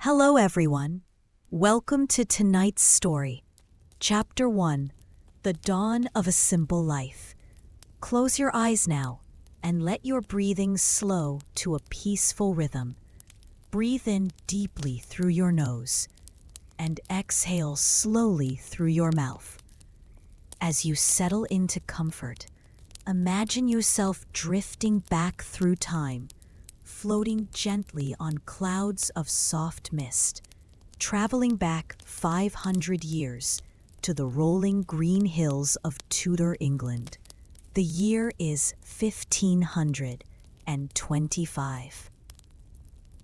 Hello, everyone. Welcome to tonight's story. Chapter 1, The Dawn of a Simple Life. Close your eyes now and let your breathing slow to a peaceful rhythm. Breathe in deeply through your nose and exhale slowly through your mouth. As you settle into comfort, imagine yourself drifting back through time, floating gently on clouds of soft mist, traveling back 500 years to the rolling green hills of Tudor England. The year is 1525.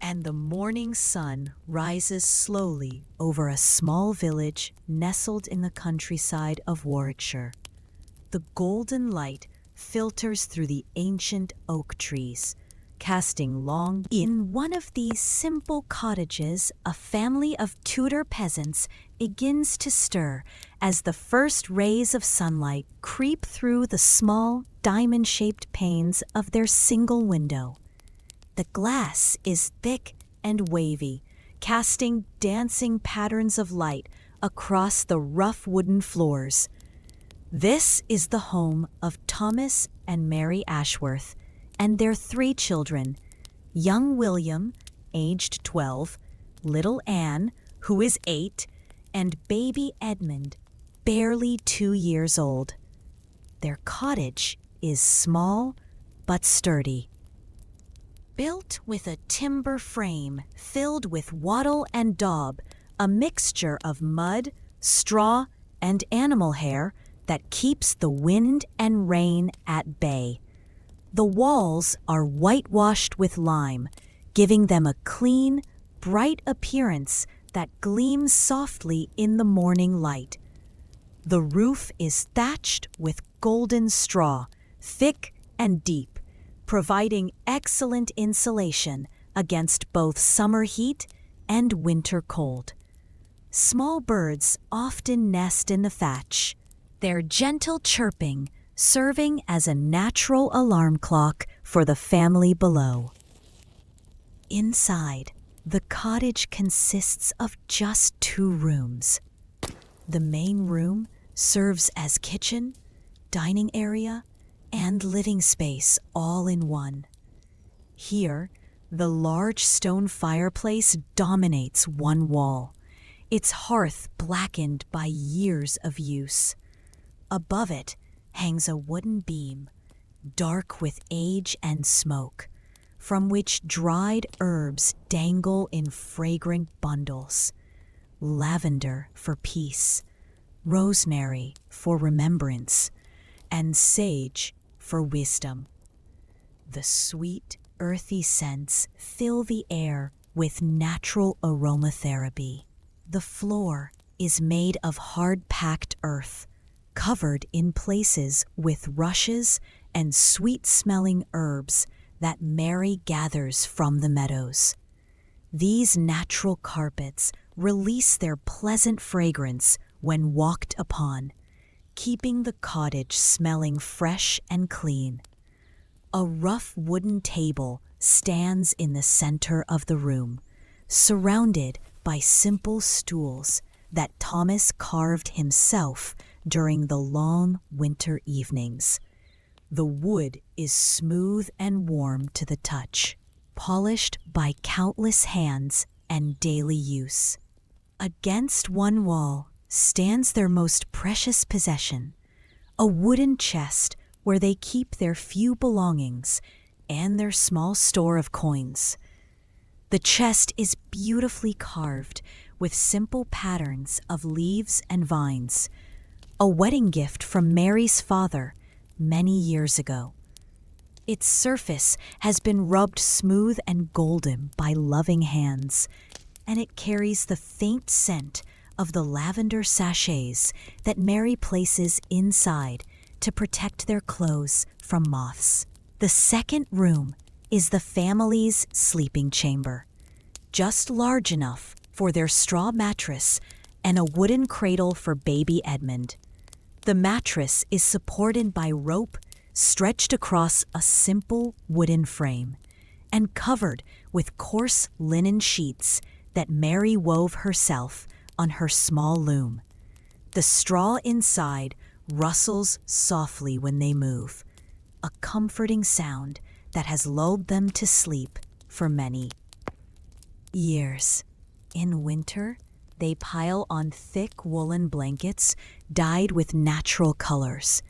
And the morning sun rises slowly over a small village nestled in the countryside of Warwickshire. The golden light filters through the ancient oak trees, casting long. In one of these simple cottages, a family of Tudor peasants begins to stir as the first rays of sunlight creep through the small, diamond-shaped panes of their single window. The glass is thick and wavy, casting dancing patterns of light across the rough wooden floors. This is the home of Thomas and Mary Ashworth and their 3 children, young William, aged 12, little Anne, who is 8, and baby Edmund, barely 2 years old. Their cottage is small but sturdy. Built with a timber frame filled with wattle and daub, a mixture of mud, straw, and animal hair that keeps the wind and rain at bay. The walls are whitewashed with lime, giving them a clean, bright appearance that gleams softly in the morning light. The roof is thatched with golden straw, thick and deep, providing excellent insulation against both summer heat and winter cold. Small birds often nest in the thatch, their gentle chirping serving as a natural alarm clock for the family below. Inside, the cottage consists of just 2 rooms. The main room serves as kitchen, dining area, and living space all in one. Here, the large stone fireplace dominates one wall, its hearth blackened by years of use. Above it hangs a wooden beam, dark with age and smoke, from which dried herbs dangle in fragrant bundles. Lavender for peace, rosemary for remembrance, and sage for wisdom. The sweet, earthy scents fill the air with natural aromatherapy. The floor is made of hard-packed earth, covered in places with rushes and sweet-smelling herbs that Mary gathers from the meadows. These natural carpets release their pleasant fragrance when walked upon, keeping the cottage smelling fresh and clean. A rough wooden table stands in the center of the room, surrounded by simple stools that Thomas carved himself during the long winter evenings. The wood is smooth and warm to the touch, polished by countless hands and daily use. Against one wall stands their most precious possession, a wooden chest where they keep their few belongings and their small store of coins. The chest is beautifully carved with simple patterns of leaves and vines, a wedding gift from Mary's father many years ago. Its surface has been rubbed smooth and golden by loving hands, and it carries the faint scent of the lavender sachets that Mary places inside to protect their clothes from moths. The second room is the family's sleeping chamber, just large enough for their straw mattress and a wooden cradle for baby Edmund. The mattress is supported by rope stretched across a simple wooden frame and covered with coarse linen sheets that Mary wove herself on her small loom. The straw inside rustles softly when they move, a comforting sound that has lulled them to sleep for many years. In winter, they pile on thick woolen blankets dyed with natural colors,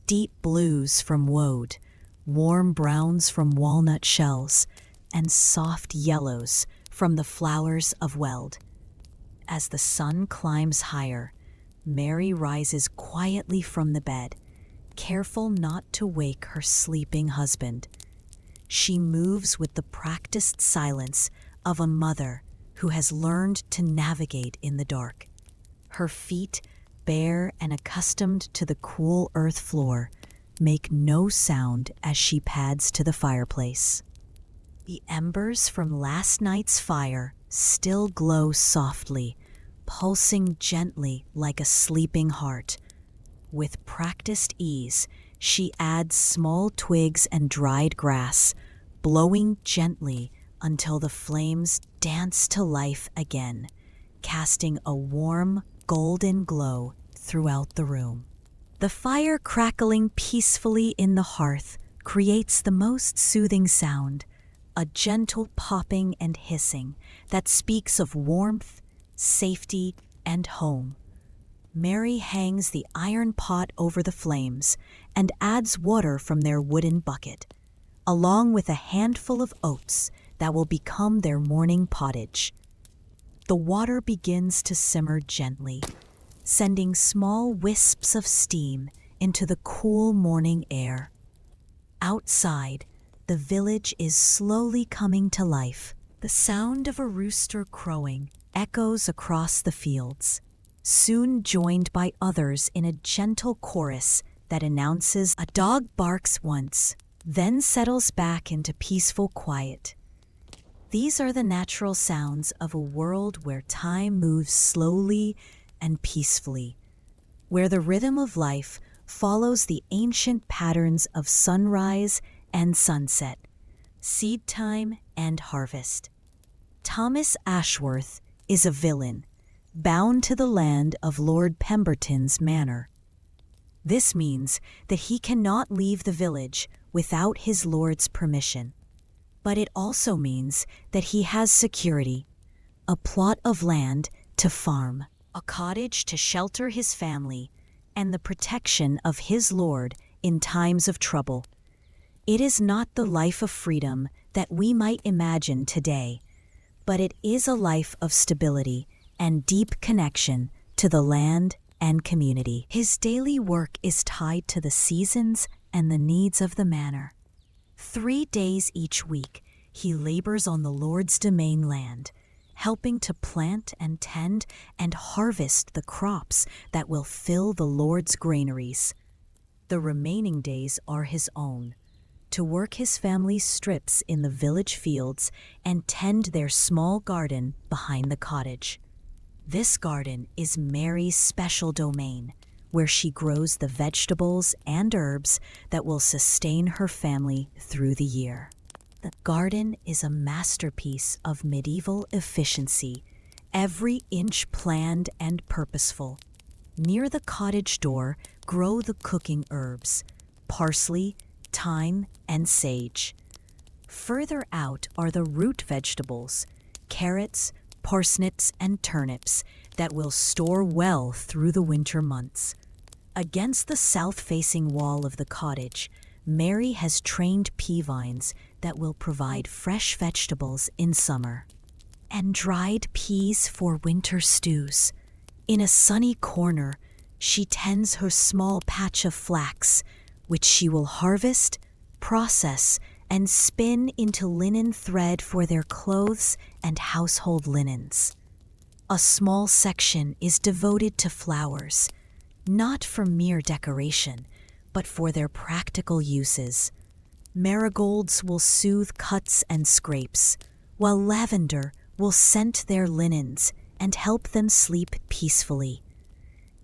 deep blues from woad, warm browns from walnut shells, and soft yellows from the flowers of weld. As the sun climbs higher, Mary rises quietly from the bed, careful not to wake her sleeping husband. She moves with the practiced silence of a mother who has learned to navigate in the dark. Her feet, bare and accustomed to the cool earth floor, make no sound as she pads to the fireplace. The embers from last night's fire still glow softly, pulsing gently like a sleeping heart. With practiced ease, she adds small twigs and dried grass, blowing gently until the flames dance to life again, casting a warm, golden glow throughout the room. The fire crackling peacefully in the hearth creates the most soothing sound, a gentle popping and hissing that speaks of warmth, safety, and home. Mary hangs the iron pot over the flames and adds water from their wooden bucket, along with a handful of oats that will become their morning pottage. The water begins to simmer gently, sending small wisps of steam into the cool morning air. Outside, the village is slowly coming to life. The sound of a rooster crowing echoes across the fields, soon joined by others in a gentle chorus that announces a dog barks once, then settles back into peaceful quiet. These are the natural sounds of a world where time moves slowly and peacefully, where the rhythm of life follows the ancient patterns of sunrise and sunset, seed time and harvest. Thomas Ashworth is a villain, bound to the land of Lord Pemberton's manor. This means that he cannot leave the village without his lord's permission. But it also means that he has security, a plot of land to farm, a cottage to shelter his family, and the protection of his lord in times of trouble. It is not the life of freedom that we might imagine today, but it is a life of stability and deep connection to the land and community. His daily work is tied to the seasons and the needs of the manor. 3 days each week, he labors on the Lord's domain land, helping to plant and tend and harvest the crops that will fill the Lord's granaries. The remaining days are his own, to work his family's strips in the village fields and tend their small garden behind the cottage. This garden is Mary's special domain, where she grows the vegetables and herbs that will sustain her family through the year. The garden is a masterpiece of medieval efficiency, every inch planned and purposeful. Near the cottage door grow the cooking herbs, parsley, thyme, and sage. Further out are the root vegetables, carrots, parsnips, and turnips that will store well through the winter months. Against the south-facing wall of the cottage, Mary has trained pea vines that will provide fresh vegetables in summer, and dried peas for winter stews. In a sunny corner, she tends her small patch of flax, which she will harvest, process, and spin into linen thread for their clothes and household linens. A small section is devoted to flowers, not for mere decoration, but for their practical uses. Marigolds will soothe cuts and scrapes, while lavender will scent their linens and help them sleep peacefully.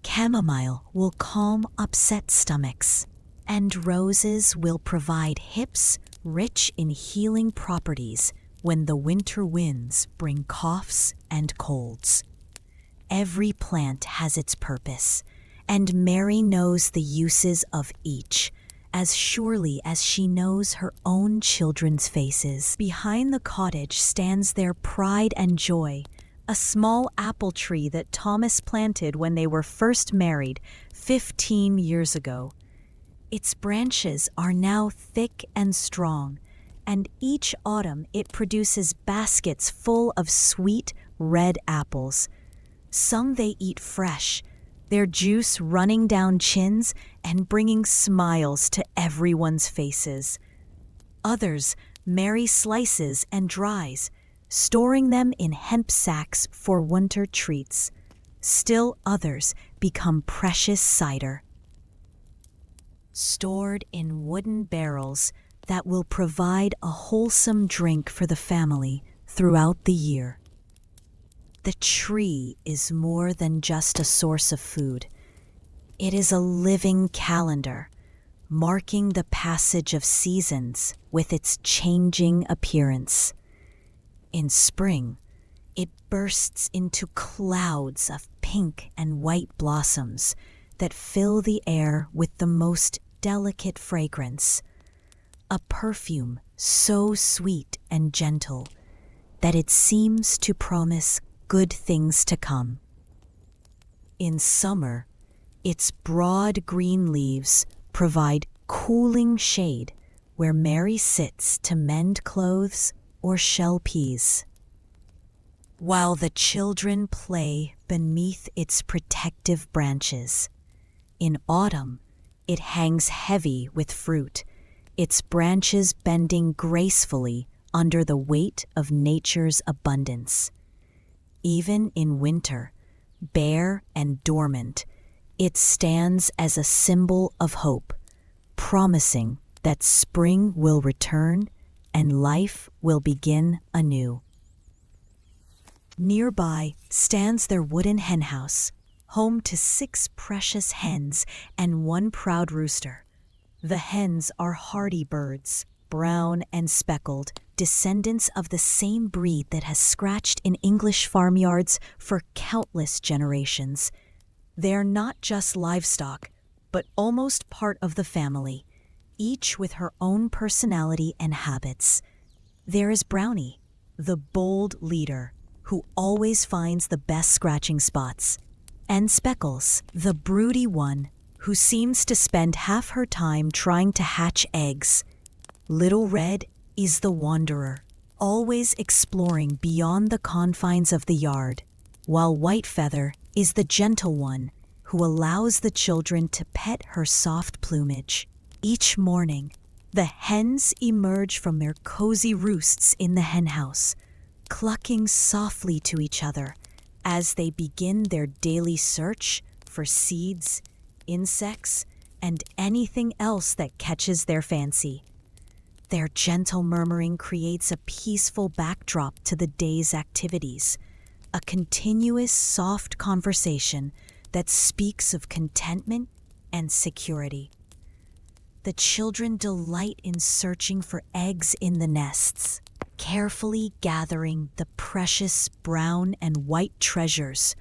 Chamomile will calm upset stomachs, and roses will provide hips rich in healing properties when the winter winds bring coughs and colds. Every plant has its purpose, and Mary knows the uses of each, as surely as she knows her own children's faces. Behind the cottage stands their pride and joy, a small apple tree that Thomas planted when they were first married 15 years ago. Its branches are now thick and strong, and each autumn it produces baskets full of sweet red apples. Some they eat fresh, their juice running down chins and bringing smiles to everyone's faces. Others Mary slices and dries, storing them in hemp sacks for winter treats. Still others become precious cider, stored in wooden barrels that will provide a wholesome drink for the family throughout the year. The tree is more than just a source of food. It is a living calendar, marking the passage of seasons with its changing appearance. In spring, it bursts into clouds of pink and white blossoms that fill the air with the most delicate fragrance, a perfume so sweet and gentle that it seems to promise good things to come. In summer, its broad green leaves provide cooling shade where Mary sits to mend clothes or shell peas, while the children play beneath its protective branches. In autumn, it hangs heavy with fruit, its branches bending gracefully under the weight of nature's abundance. Even in winter, bare and dormant, it stands as a symbol of hope, promising that spring will return and life will begin anew. Nearby stands their wooden henhouse, home to 6 precious hens and 1 proud rooster. The hens are hardy birds, brown and speckled, descendants of the same breed that has scratched in English farmyards for countless generations. They're not just livestock, but almost part of the family, each with her own personality and habits. There is Brownie, the bold leader, who always finds the best scratching spots, and Speckles, the broody one, who seems to spend half her time trying to hatch eggs. Little Red is the wanderer, always exploring beyond the confines of the yard, while Whitefeather is the gentle one who allows the children to pet her soft plumage. Each morning, the hens emerge from their cozy roosts in the henhouse, clucking softly to each other as they begin their daily search for seeds, insects, and anything else that catches their fancy. Their gentle murmuring creates a peaceful backdrop to the day's activities, a continuous soft conversation that speaks of contentment and security. The children delight in searching for eggs in the nests, carefully gathering the precious brown and white treasures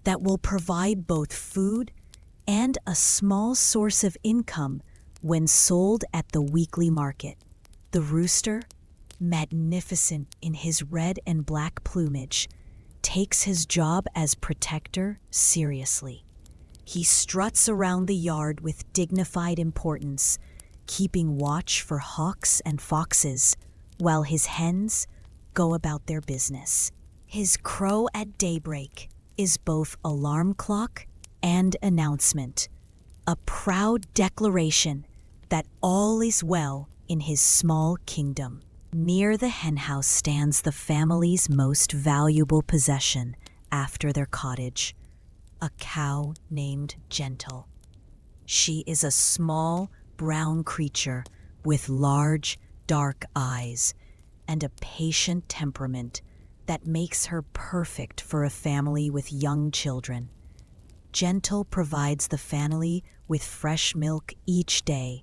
that will provide both food and a small source of income when sold at the weekly market. The rooster, magnificent in his red and black plumage, takes his job as protector seriously. He struts around the yard with dignified importance, keeping watch for hawks and foxes, while his hens go about their business. His crow at daybreak is both alarm clock and announcement, a proud declaration that all is well in his small kingdom. Near the henhouse stands the family's most valuable possession after their cottage, a cow named Gentle. She is a small, brown creature with large, dark eyes and a patient temperament that makes her perfect for a family with young children. Gentle provides the family with fresh milk each day,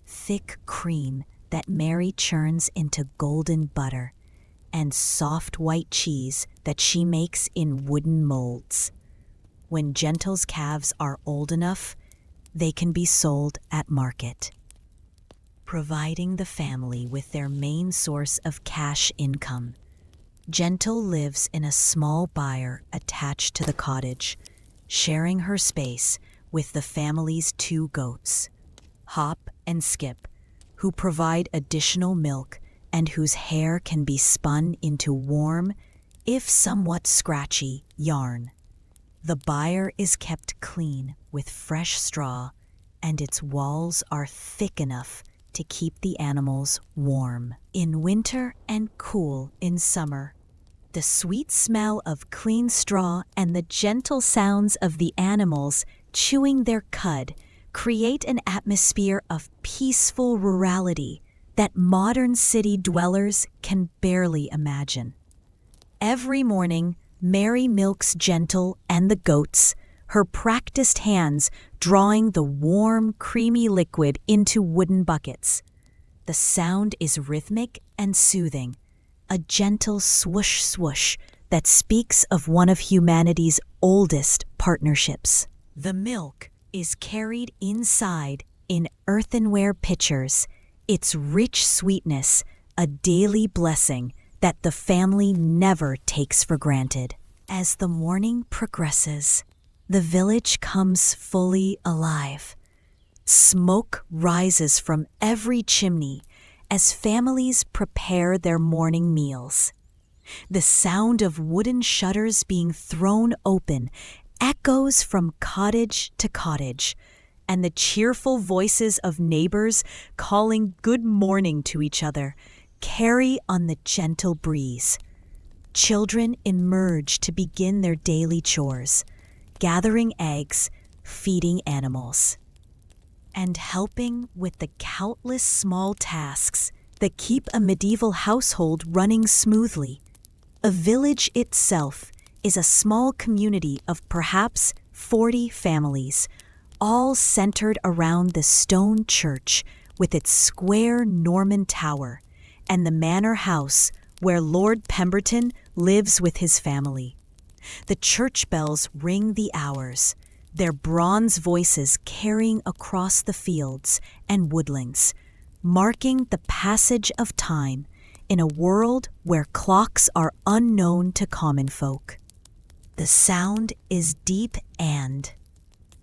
thick cream that Mary churns into golden butter, and soft white cheese that she makes in wooden molds. When Gentle's calves are old enough, they can be sold at market, providing the family with their main source of cash income. Gentle lives in a small byre attached to the cottage, sharing her space with the family's 2 goats, Hop and Skip, who provide additional milk and whose hair can be spun into warm, if somewhat scratchy, yarn. The byre is kept clean with fresh straw, and its walls are thick enough to keep the animals warm in winter and cool in summer. The sweet smell of clean straw and the gentle sounds of the animals chewing their cud create an atmosphere of peaceful rurality that modern city dwellers can barely imagine. Every morning, Mary milks Gentle and the goats, her practiced hands drawing the warm, creamy liquid into wooden buckets. The sound is rhythmic and soothing, a gentle swoosh swoosh that speaks of one of humanity's oldest partnerships. The milk is carried inside in earthenware pitchers, its rich sweetness a daily blessing that the family never takes for granted. As the morning progresses, the village comes fully alive. Smoke rises from every chimney as families prepare their morning meals. The sound of wooden shutters being thrown open echoes from cottage to cottage, and the cheerful voices of neighbors calling good morning to each other carry on the gentle breeze. Children emerge to begin their daily chores, gathering eggs, feeding animals, and helping with the countless small tasks that keep a medieval household running smoothly. A village itself is a small community of perhaps 40 families, all centered around the stone church with its square Norman tower and the manor house where Lord Pemberton lives with his family. The church bells ring the hours, their bronze voices carrying across the fields and woodlands, marking the passage of time in a world where clocks are unknown to common folk. The sound is deep and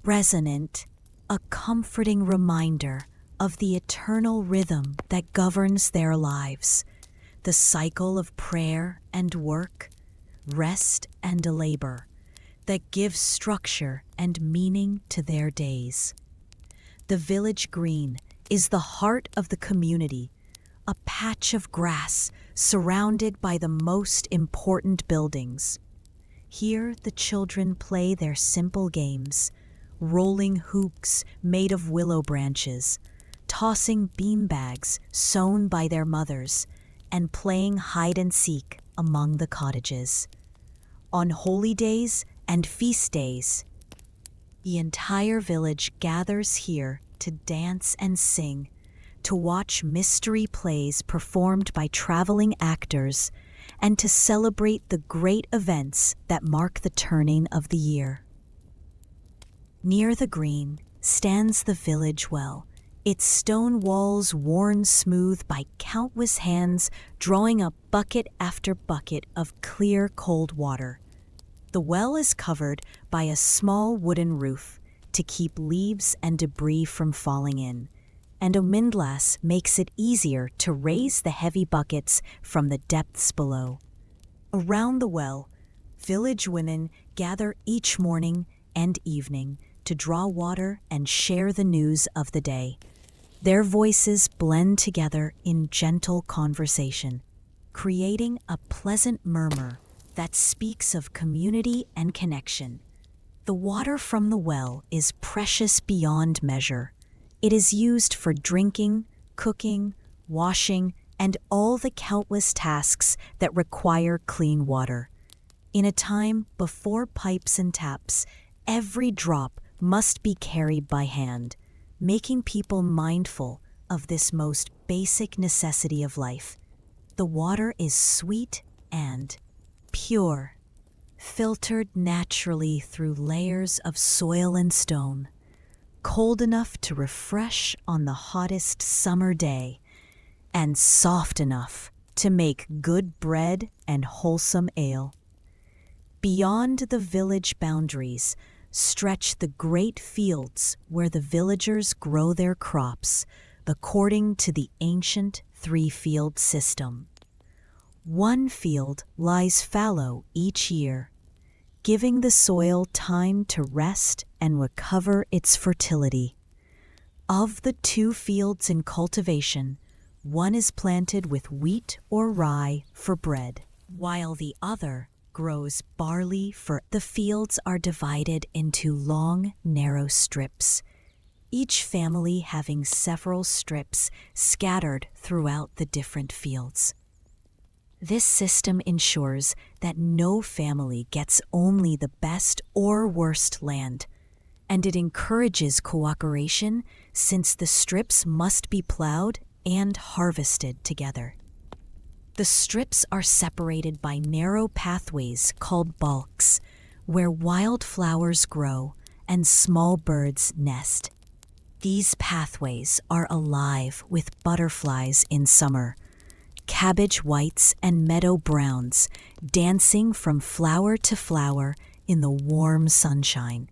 resonant, a comforting reminder of the eternal rhythm that governs their lives, the cycle of prayer and work, rest and labor, that gives structure and meaning to their days. The village green is the heart of the community, a patch of grass surrounded by the most important buildings. Here the children play their simple games, rolling hoops made of willow branches, tossing beanbags sewn by their mothers, and playing hide and seek among the cottages. On holy days and feast days, the entire village gathers here to dance and sing, to watch mystery plays performed by traveling actors, and to celebrate the great events that mark the turning of the year. Near the green stands the village well, its stone walls worn smooth by countless hands drawing up bucket after bucket of clear, cold water. The well is covered by a small wooden roof to keep leaves and debris from falling in, and a windlass makes it easier to raise the heavy buckets from the depths below. Around the well, village women gather each morning and evening to draw water and share the news of the day. Their voices blend together in gentle conversation, creating a pleasant murmur that speaks of community and connection. The water from the well is precious beyond measure. It is used for drinking, cooking, washing, and all the countless tasks that require clean water. In a time before pipes and taps, every drop must be carried by hand, making people mindful of this most basic necessity of life. The water is sweet and pure, filtered naturally through layers of soil and stone, cold enough to refresh on the hottest summer day, and soft enough to make good bread and wholesome ale. Beyond the village boundaries stretch the great fields where the villagers grow their crops according to the ancient three-field system. One field lies fallow each year, giving the soil time to rest and recover its fertility. Of the two fields in cultivation, one is planted with wheat or rye for bread, while the other grows barley for. The fields are divided into long, narrow strips, each family having several strips scattered throughout the different fields. This system ensures that no family gets only the best or worst land, and it encourages cooperation since the strips must be plowed and harvested together. The strips are separated by narrow pathways called balks, where wildflowers grow and small birds nest. These pathways are alive with butterflies in summer, cabbage whites and meadow browns dancing from flower to flower in the warm sunshine.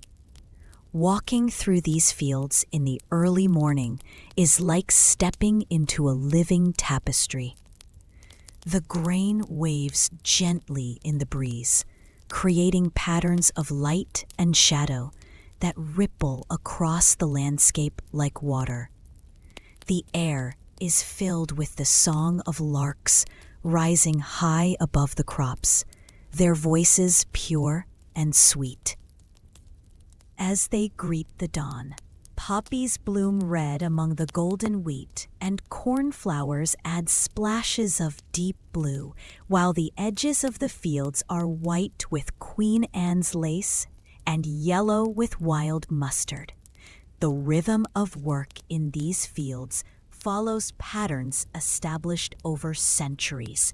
Walking through these fields in the early morning is like stepping into a living tapestry. The grain waves gently in the breeze, creating patterns of light and shadow that ripple across the landscape like water. The air is filled with the song of larks rising high above the crops, their voices pure and sweet. As they greet the dawn, poppies bloom red among the golden wheat, and cornflowers add splashes of deep blue, while the edges of the fields are white with Queen Anne's lace and yellow with wild mustard. The rhythm of work in these fields follows patterns established over centuries.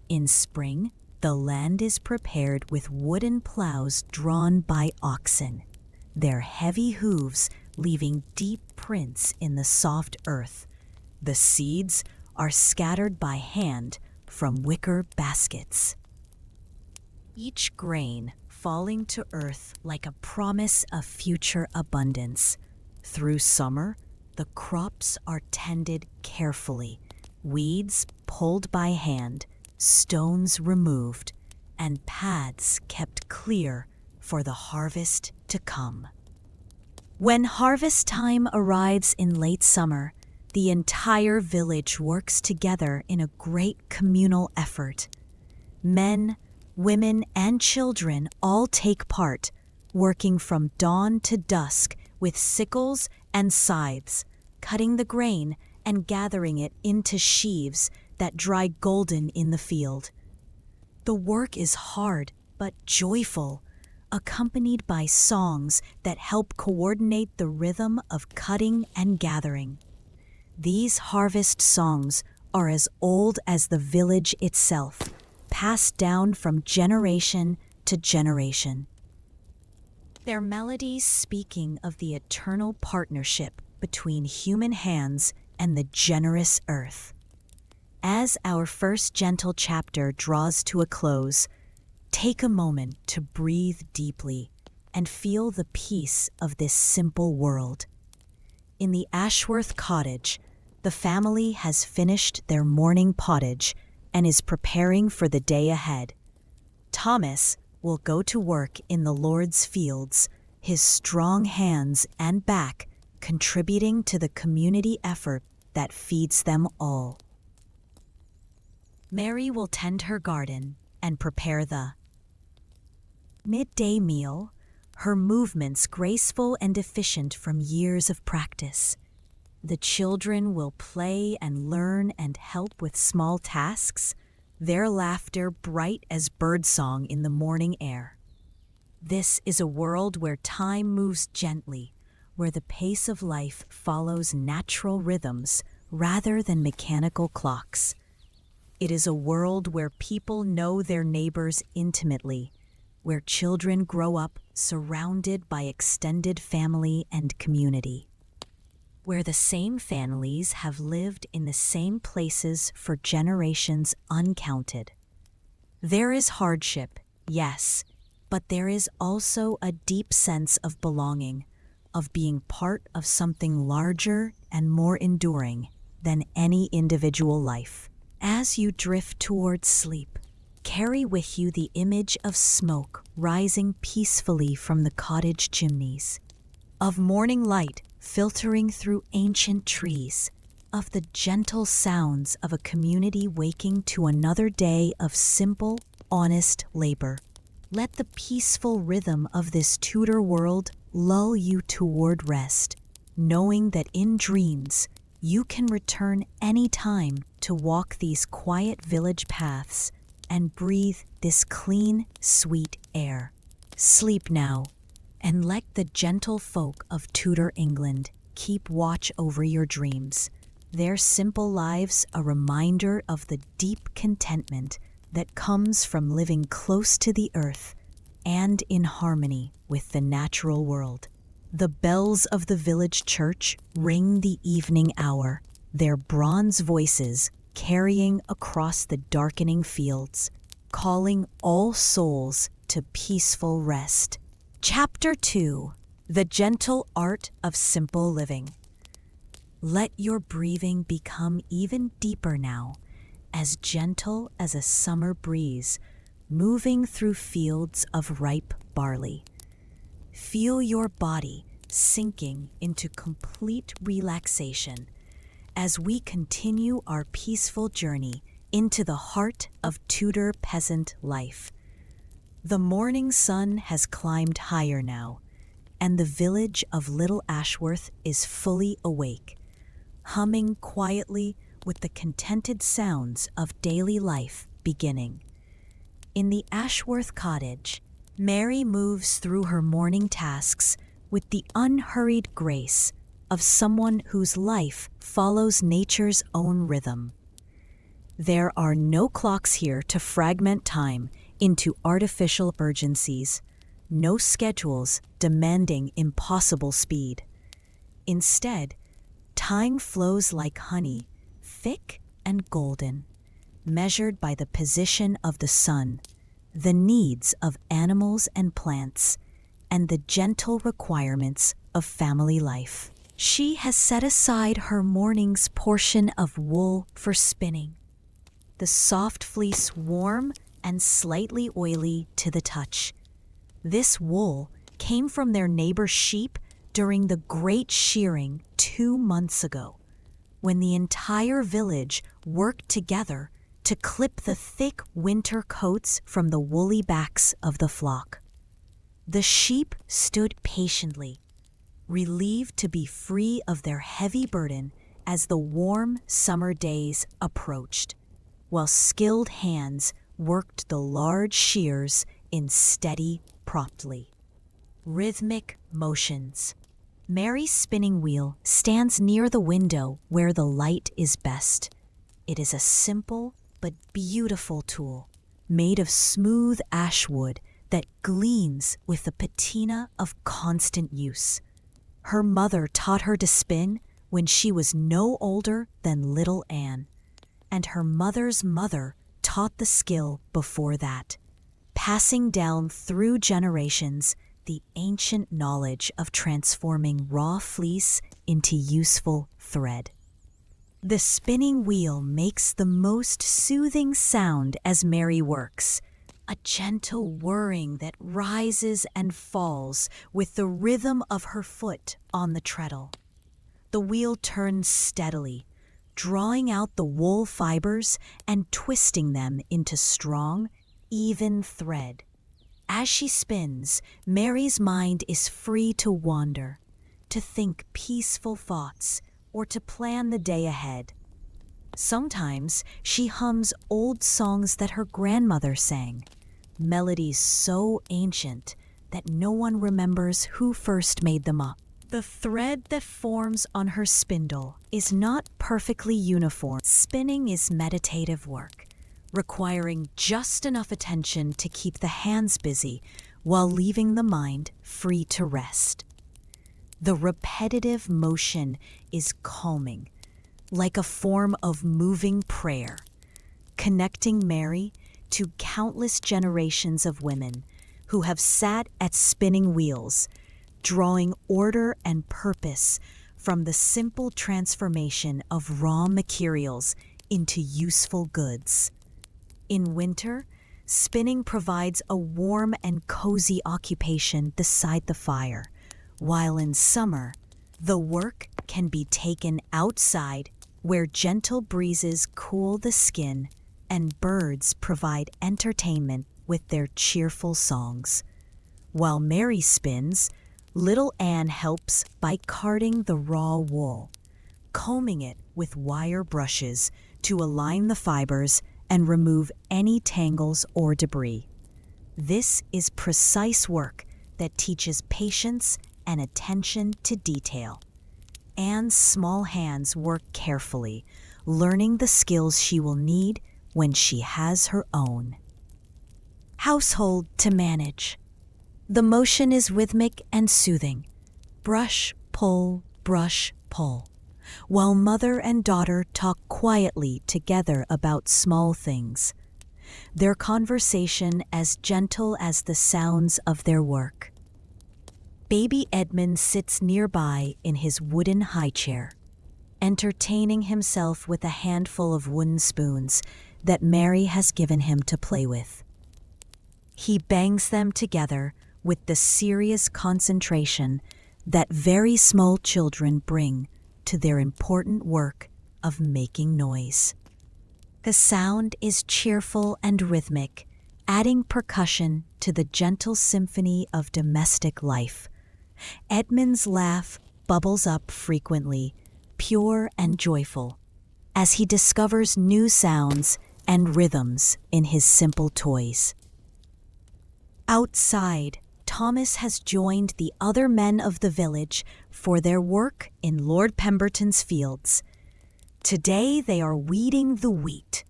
In spring, the land is prepared with wooden plows drawn by oxen, their heavy hooves leaving deep prints in the soft earth. The seeds are scattered by hand from wicker baskets, each grain falling to earth like a promise of future abundance. Through summer, the crops are tended carefully, weeds pulled by hand, stones removed, and paths kept clear for the harvest to come. When harvest time arrives in late summer, the entire village works together in a great communal effort. Men, women, and children all take part, working from dawn to dusk with sickles and scythes, cutting the grain and gathering it into sheaves that dry golden in the field. The work is hard but joyful, accompanied by songs that help coordinate the rhythm of cutting and gathering. These harvest songs are as old as the village itself, passed down from generation to generation. Their melodies speaking of the eternal partnership between human hands and the generous earth. As our first gentle chapter draws to a close, take a moment to breathe deeply and feel the peace of this simple world. In the Ashworth cottage, the family has finished their morning pottage and is preparing for the day ahead. Thomas will go to work in the Lord's fields, his strong hands and back contributing to the community effort that feeds them all. Mary will tend her garden and prepare the midday meal, her movements graceful and efficient from years of practice. The children will play and learn and help with small tasks, their laughter bright as birdsong in the morning air. This is a world where time moves gently, where the pace of life follows natural rhythms rather than mechanical clocks. It is a world where people know their neighbors intimately, where children grow up surrounded by extended family and community, where the same families have lived in the same places for generations uncounted. There is hardship, yes, but there is also a deep sense of belonging, of being part of something larger and more enduring than any individual life. As you drift towards sleep, carry with you the image of smoke rising peacefully from the cottage chimneys, of morning light filtering through ancient trees, of the gentle sounds of a community waking to another day of simple, honest labor. Let the peaceful rhythm of this Tudor world lull you toward rest, knowing that in dreams you can return any time to walk these quiet village paths and breathe this clean, sweet air. Sleep now, and let the gentle folk of Tudor England keep watch over your dreams, their simple lives a reminder of the deep contentment that comes from living close to the earth and in harmony with the natural world. The bells of the village church ring the evening hour, their bronze voices carrying across the darkening fields, calling all souls to peaceful rest. Chapter 2: The Gentle Art of Simple Living. Let your breathing become even deeper now, as gentle as a summer breeze moving through fields of ripe barley. Feel your body sinking into complete relaxation as we continue our peaceful journey into the heart of Tudor peasant life. The morning sun has climbed higher now, and the village of Little Ashworth is fully awake, humming quietly with the contented sounds of daily life beginning. In the Ashworth cottage, Mary moves through her morning tasks with the unhurried grace of someone whose life follows nature's own rhythm. There are no clocks here to fragment time into artificial urgencies, no schedules demanding impossible speed. Instead, time flows like honey, thick and golden, measured by the position of the sun, the needs of animals and plants, and the gentle requirements of family life. She has set aside her morning's portion of wool for spinning, the soft fleece warm and slightly oily to the touch. This wool came from their neighbor's sheep during the great shearing 2 months ago, when the entire village worked together to clip the thick winter coats from the woolly backs of the flock. The sheep stood patiently, relieved to be free of their heavy burden as the warm summer days approached, while skilled hands worked the large shears in steady, promptly rhythmic motions. Mary's spinning wheel stands near the window where the light is best. It is a simple but beautiful tool, made of smooth ash wood that gleams with the patina of constant use. Her mother taught her to spin when she was no older than little Anne, and her mother's mother taught the skill before that, passing down through generations the ancient knowledge of transforming raw fleece into useful thread. The spinning wheel makes the most soothing sound as Mary works, a gentle whirring that rises and falls with the rhythm of her foot on the treadle. The wheel turns steadily, drawing out the wool fibers and twisting them into strong, even thread. As she spins, Mary's mind is free to wander, to think peaceful thoughts, or to plan the day ahead. Sometimes she hums old songs that her grandmother sang, melodies so ancient that no one remembers who first made them up. The thread that forms on her spindle is not perfectly uniform. Spinning is meditative work, requiring just enough attention to keep the hands busy while leaving the mind free to rest. The repetitive motion is calming, like a form of moving prayer, connecting Mary to countless generations of women who have sat at spinning wheels, drawing order and purpose from the simple transformation of raw materials into useful goods. In winter, spinning provides a warm and cozy occupation beside the fire, while in summer, the work can be taken outside where gentle breezes cool the skin and birds provide entertainment with their cheerful songs. While Mary spins, little Anne helps by carding the raw wool, combing it with wire brushes to align the fibers and remove any tangles or debris. This is precise work that teaches patience and attention to detail. Anne's small hands work carefully, learning the skills she will need when she has her own. Household to manage. The motion is rhythmic and soothing. Brush, pull, while mother and daughter talk quietly together about small things, their conversation as gentle as the sounds of their work. Baby Edmund sits nearby in his wooden high chair, entertaining himself with a handful of wooden spoons that Mary has given him to play with. He bangs them together with the serious concentration that very small children bring to their important work of making noise. The sound is cheerful and rhythmic, adding percussion to the gentle symphony of domestic life. Edmund's laugh bubbles up frequently, pure and joyful, as he discovers new sounds and rhythms in his simple toys. Outside, Thomas has joined the other men of the village for their work in Lord Pemberton's fields. Today they are weeding the wheat,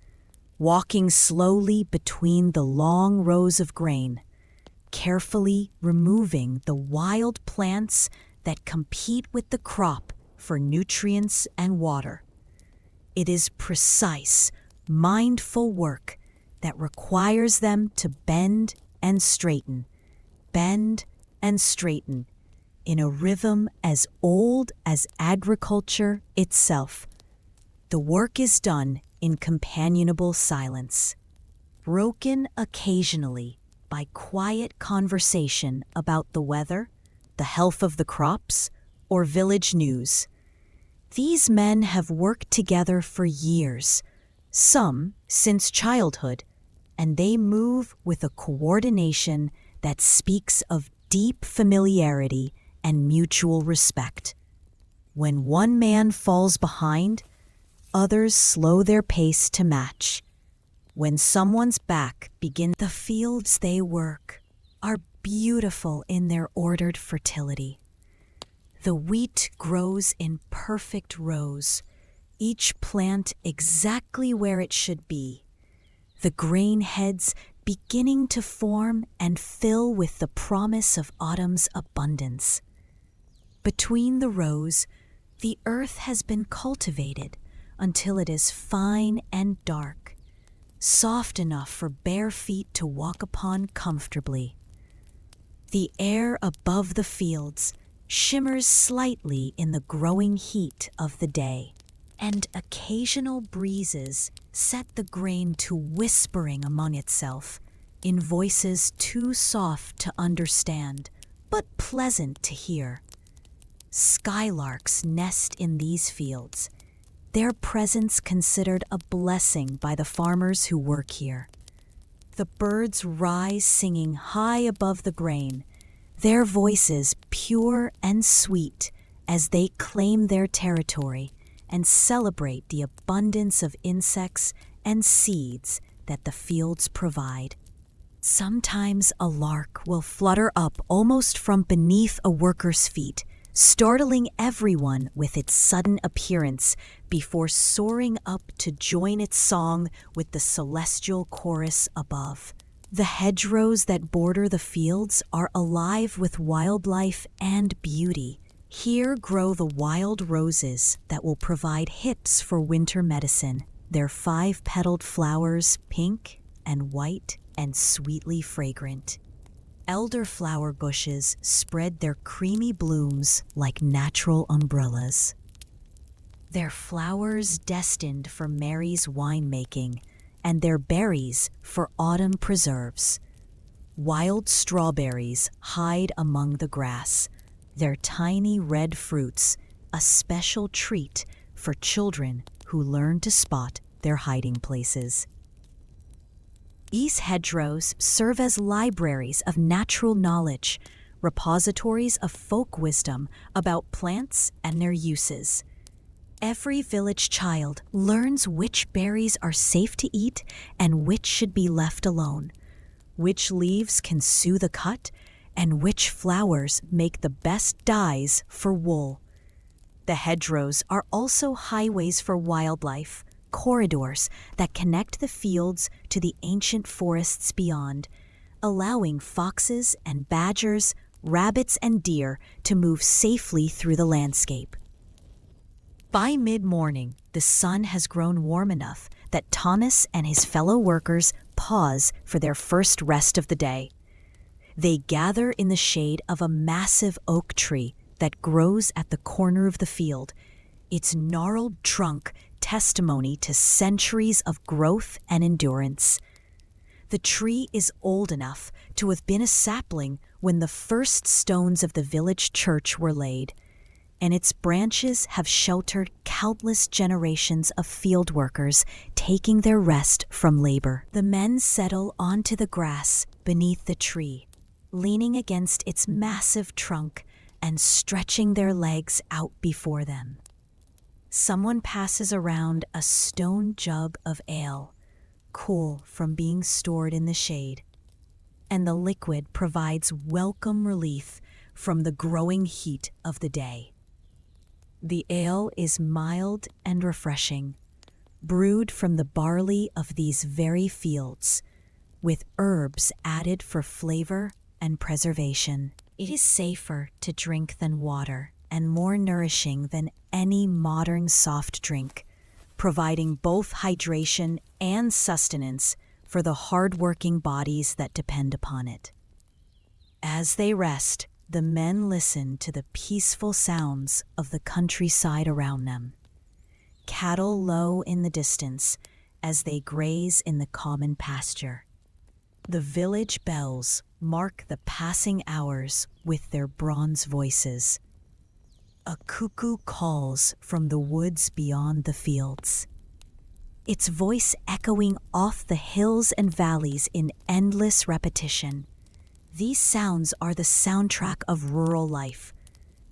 walking slowly between the long rows of grain, carefully removing the wild plants that compete with the crop for nutrients and water. It is precise, mindful work that requires them to bend and straighten in a rhythm as old as agriculture itself. The work is done in companionable silence, broken occasionally by quiet conversation about the weather, the health of the crops, or village news. These men have worked together for years, some since childhood, and they move with a coordination that speaks of deep familiarity and mutual respect. When one man falls behind, others slow their pace to match. When someone's back begins, the fields they work are beautiful in their ordered fertility. The wheat grows in perfect rows, each plant exactly where it should be. The grain heads beginning to form and fill with the promise of autumn's abundance. Between the rows, the earth has been cultivated until it is fine and dark, soft enough for bare feet to walk upon comfortably. The air above the fields shimmers slightly in the growing heat of the day, and occasional breezes set the grain to whispering among itself in voices too soft to understand, but pleasant to hear. Skylarks nest in these fields, their presence considered a blessing by the farmers who work here. The birds rise singing high above the grain, their voices pure and sweet as they claim their territory and celebrate the abundance of insects and seeds that the fields provide. Sometimes a lark will flutter up almost from beneath a worker's feet, startling everyone with its sudden appearance before soaring up to join its song with the celestial chorus above. The hedgerows that border the fields are alive with wildlife and beauty. Here grow the wild roses that will provide hips for winter medicine, their 5-petaled flowers pink and white and sweetly fragrant. Elderflower bushes spread their creamy blooms like natural umbrellas. Their flowers destined for Mary's winemaking, and their berries for autumn preserves. Wild strawberries hide among the grass, their tiny red fruits a special treat for children who learn to spot their hiding places. These hedgerows serve as libraries of natural knowledge, repositories of folk wisdom about plants and their uses. Every village child learns which berries are safe to eat and which should be left alone, which leaves can soothe a cut, and which flowers make the best dyes for wool. The hedgerows are also highways for wildlife, corridors that connect the fields to the ancient forests beyond, allowing foxes and badgers, rabbits and deer to move safely through the landscape. By mid-morning, the sun has grown warm enough that Thomas and his fellow workers pause for their first rest of the day. They gather in the shade of a massive oak tree that grows at the corner of the field, its gnarled trunk testimony to centuries of growth and endurance. The tree is old enough to have been a sapling when the first stones of the village church were laid, and its branches have sheltered countless generations of field workers taking their rest from labor. The men settle onto the grass beneath the tree, leaning against its massive trunk and stretching their legs out before them. Someone passes around a stone jug of ale, cool from being stored in the shade, and the liquid provides welcome relief from the growing heat of the day. The ale is mild and refreshing, brewed from the barley of these very fields, with herbs added for flavor and preservation. It is safer to drink than water and more nourishing than any modern soft drink, providing both hydration and sustenance for the hard-working bodies that depend upon it. As they rest, the men listen to the peaceful sounds of the countryside around them. Cattle low in the distance as they graze in the common pasture. The village bells mark the passing hours with their bronze voices. A cuckoo calls from the woods beyond the fields, its voice echoing off the hills and valleys in endless repetition. These sounds are the soundtrack of rural life,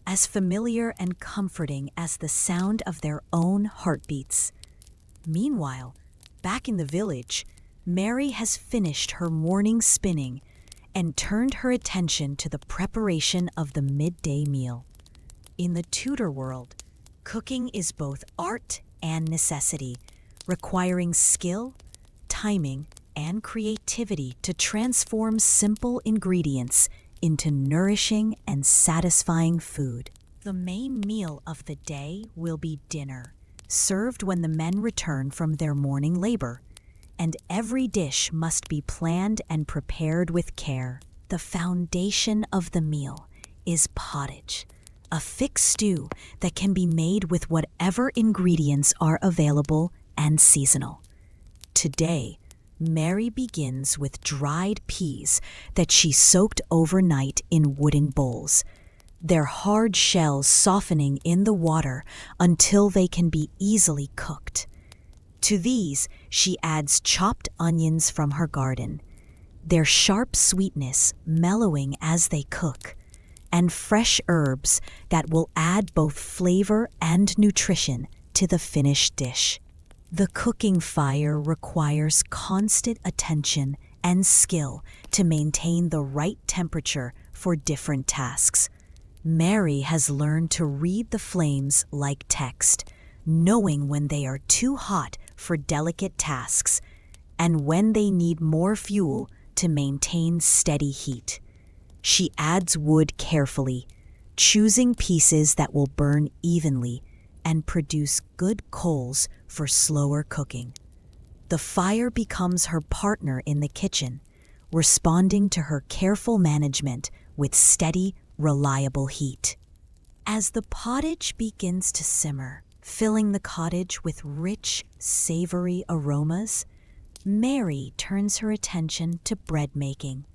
as familiar and comforting as the sound of their own heartbeats. Meanwhile, back in the village, Mary has finished her morning spinning and turned her attention to the preparation of the midday meal. In the Tudor world, cooking is both art and necessity, requiring skill, timing, and creativity to transform simple ingredients into nourishing and satisfying food. The main meal of the day will be dinner, served when the men return from their morning labor, and every dish must be planned and prepared with care. The foundation of the meal is pottage, a thick stew that can be made with whatever ingredients are available and seasonal. Today, Mary begins with dried peas that she soaked overnight in wooden bowls, their hard shells softening in the water until they can be easily cooked. To these, she adds chopped onions from her garden, their sharp sweetness mellowing as they cook, and fresh herbs that will add both flavor and nutrition to the finished dish. The cooking fire requires constant attention and skill to maintain the right temperature for different tasks. Mary has learned to read the flames like text, knowing when they are too hot for delicate tasks and when they need more fuel to maintain steady heat. She adds wood carefully, choosing pieces that will burn evenly and produce good coals for slower cooking. The fire becomes her partner in the kitchen, responding to her careful management with steady, reliable heat. As the pottage begins to simmer, filling the cottage with rich, savory aromas, Mary turns her attention to bread making.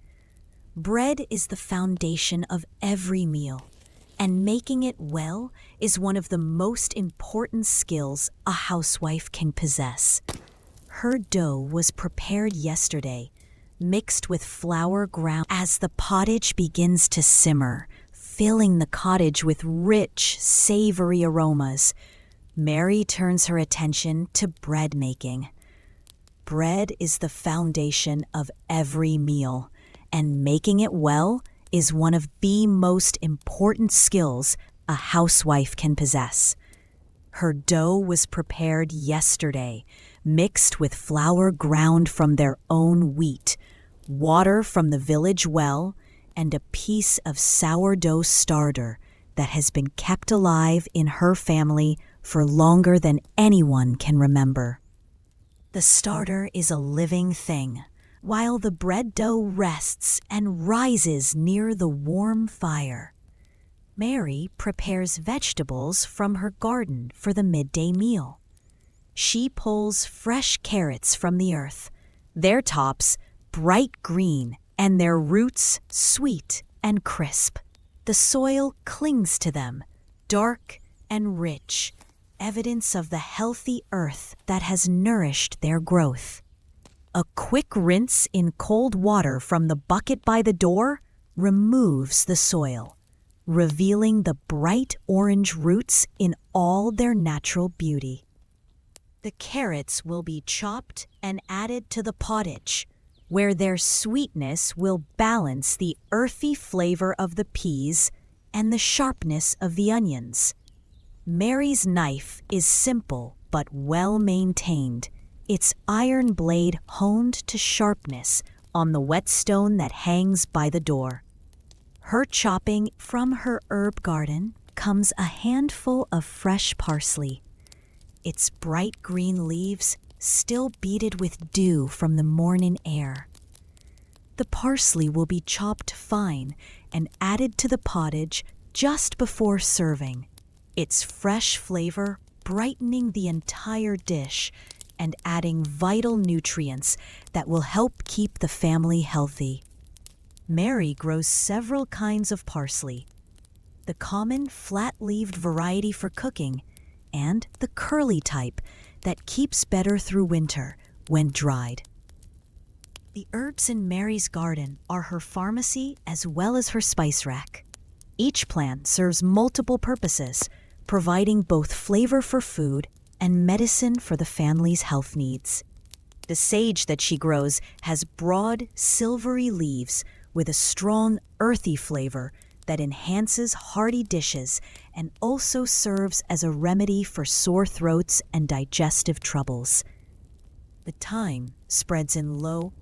Bread is the foundation of every meal, and making it well is one of the most important skills a housewife can possess. Her dough was prepared yesterday, mixed with flour ground. As the pottage begins to simmer, filling the cottage with rich, savory aromas, Mary turns her attention to bread making. Bread is the foundation of every meal, and making it well is one of the most important skills a housewife can possess. Her dough was prepared yesterday, mixed with flour ground from their own wheat, water from the village well, and a piece of sourdough starter that has been kept alive in her family for longer than anyone can remember. The starter is a living thing, while the bread dough rests and rises near the warm fire. Mary prepares vegetables from her garden for the midday meal. She pulls fresh carrots from the earth, their tops bright green and their roots sweet and crisp. The soil clings to them, dark and rich, evidence of the healthy earth that has nourished their growth. A quick rinse in cold water from the bucket by the door removes the soil, revealing the bright orange roots in all their natural beauty. The carrots will be chopped and added to the pottage, where their sweetness will balance the earthy flavor of the peas and the sharpness of the onions. Mary's knife is simple but well maintained, its iron blade honed to sharpness on the whetstone that hangs by the door. Her chopping from her herb garden comes a handful of fresh parsley, its bright green leaves still beaded with dew from the morning air. The parsley will be chopped fine and added to the pottage just before serving, its fresh flavor brightening the entire dish and adding vital nutrients that will help keep the family healthy. Mary grows several kinds of parsley: the common flat-leaved variety for cooking and the curly type that keeps better through winter when dried. The herbs in Mary's garden are her pharmacy as well as her spice rack. Each plant serves multiple purposes, providing both flavor for food and medicine for the family's health needs. The sage that she grows has broad, silvery leaves with a strong, earthy flavor that enhances hearty dishes and also serves as a remedy for sore throats and digestive troubles. The thyme spreads in low,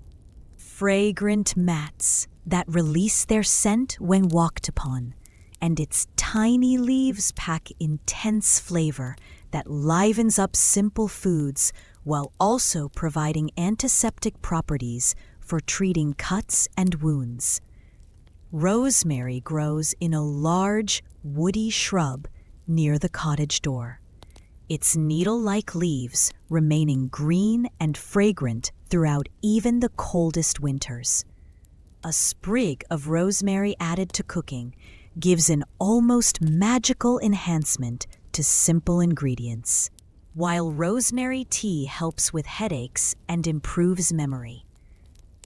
fragrant mats that release their scent when walked upon, and its tiny leaves pack intense flavor that livens up simple foods while also providing antiseptic properties for treating cuts and wounds. Rosemary grows in a large, woody shrub near the cottage door, its needle-like leaves remaining green and fragrant throughout even the coldest winters. A sprig of rosemary added to cooking gives an almost magical enhancement to simple ingredients. While rosemary tea helps with headaches and improves memory,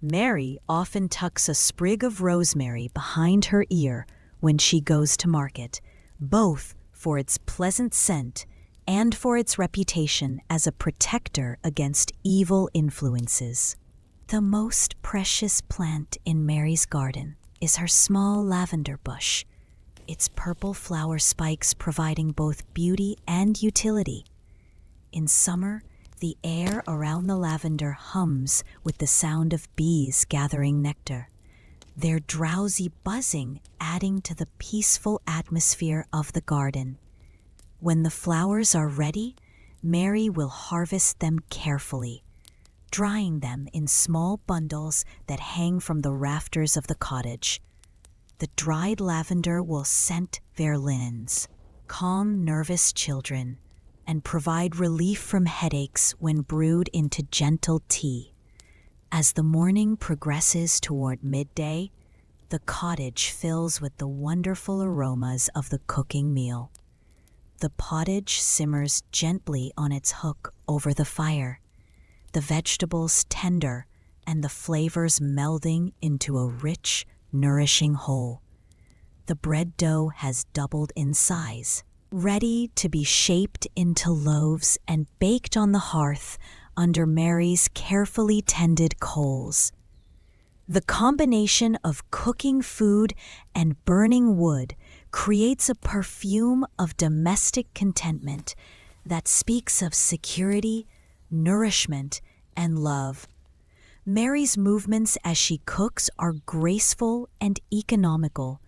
Mary often tucks a sprig of rosemary behind her ear when she goes to market, both for its pleasant scent and for its reputation as a protector against evil influences. The most precious plant in Mary's garden is her small lavender bush. its purple flower spikes providing both beauty and utility. In summer, the air around the lavender hums with the sound of bees gathering nectar, their drowsy buzzing adding to the peaceful atmosphere of the garden. When the flowers are ready, Mary will harvest them carefully, drying them in small bundles that hang from the rafters of the cottage. The dried lavender will scent their linens, calm nervous children, and provide relief from headaches when brewed into gentle tea. As the morning progresses toward midday, the cottage fills with the wonderful aromas of the cooking meal. The pottage simmers gently on its hook over the fire, the vegetables tender and the flavors melding into a rich, nourishing whole. The bread dough has doubled in size, ready to be shaped into loaves and baked on the hearth under Mary's carefully tended coals. The combination of cooking food and burning wood creates a perfume of domestic contentment that speaks of security, nourishment, and love. Mary's movements as she cooks are graceful and economical,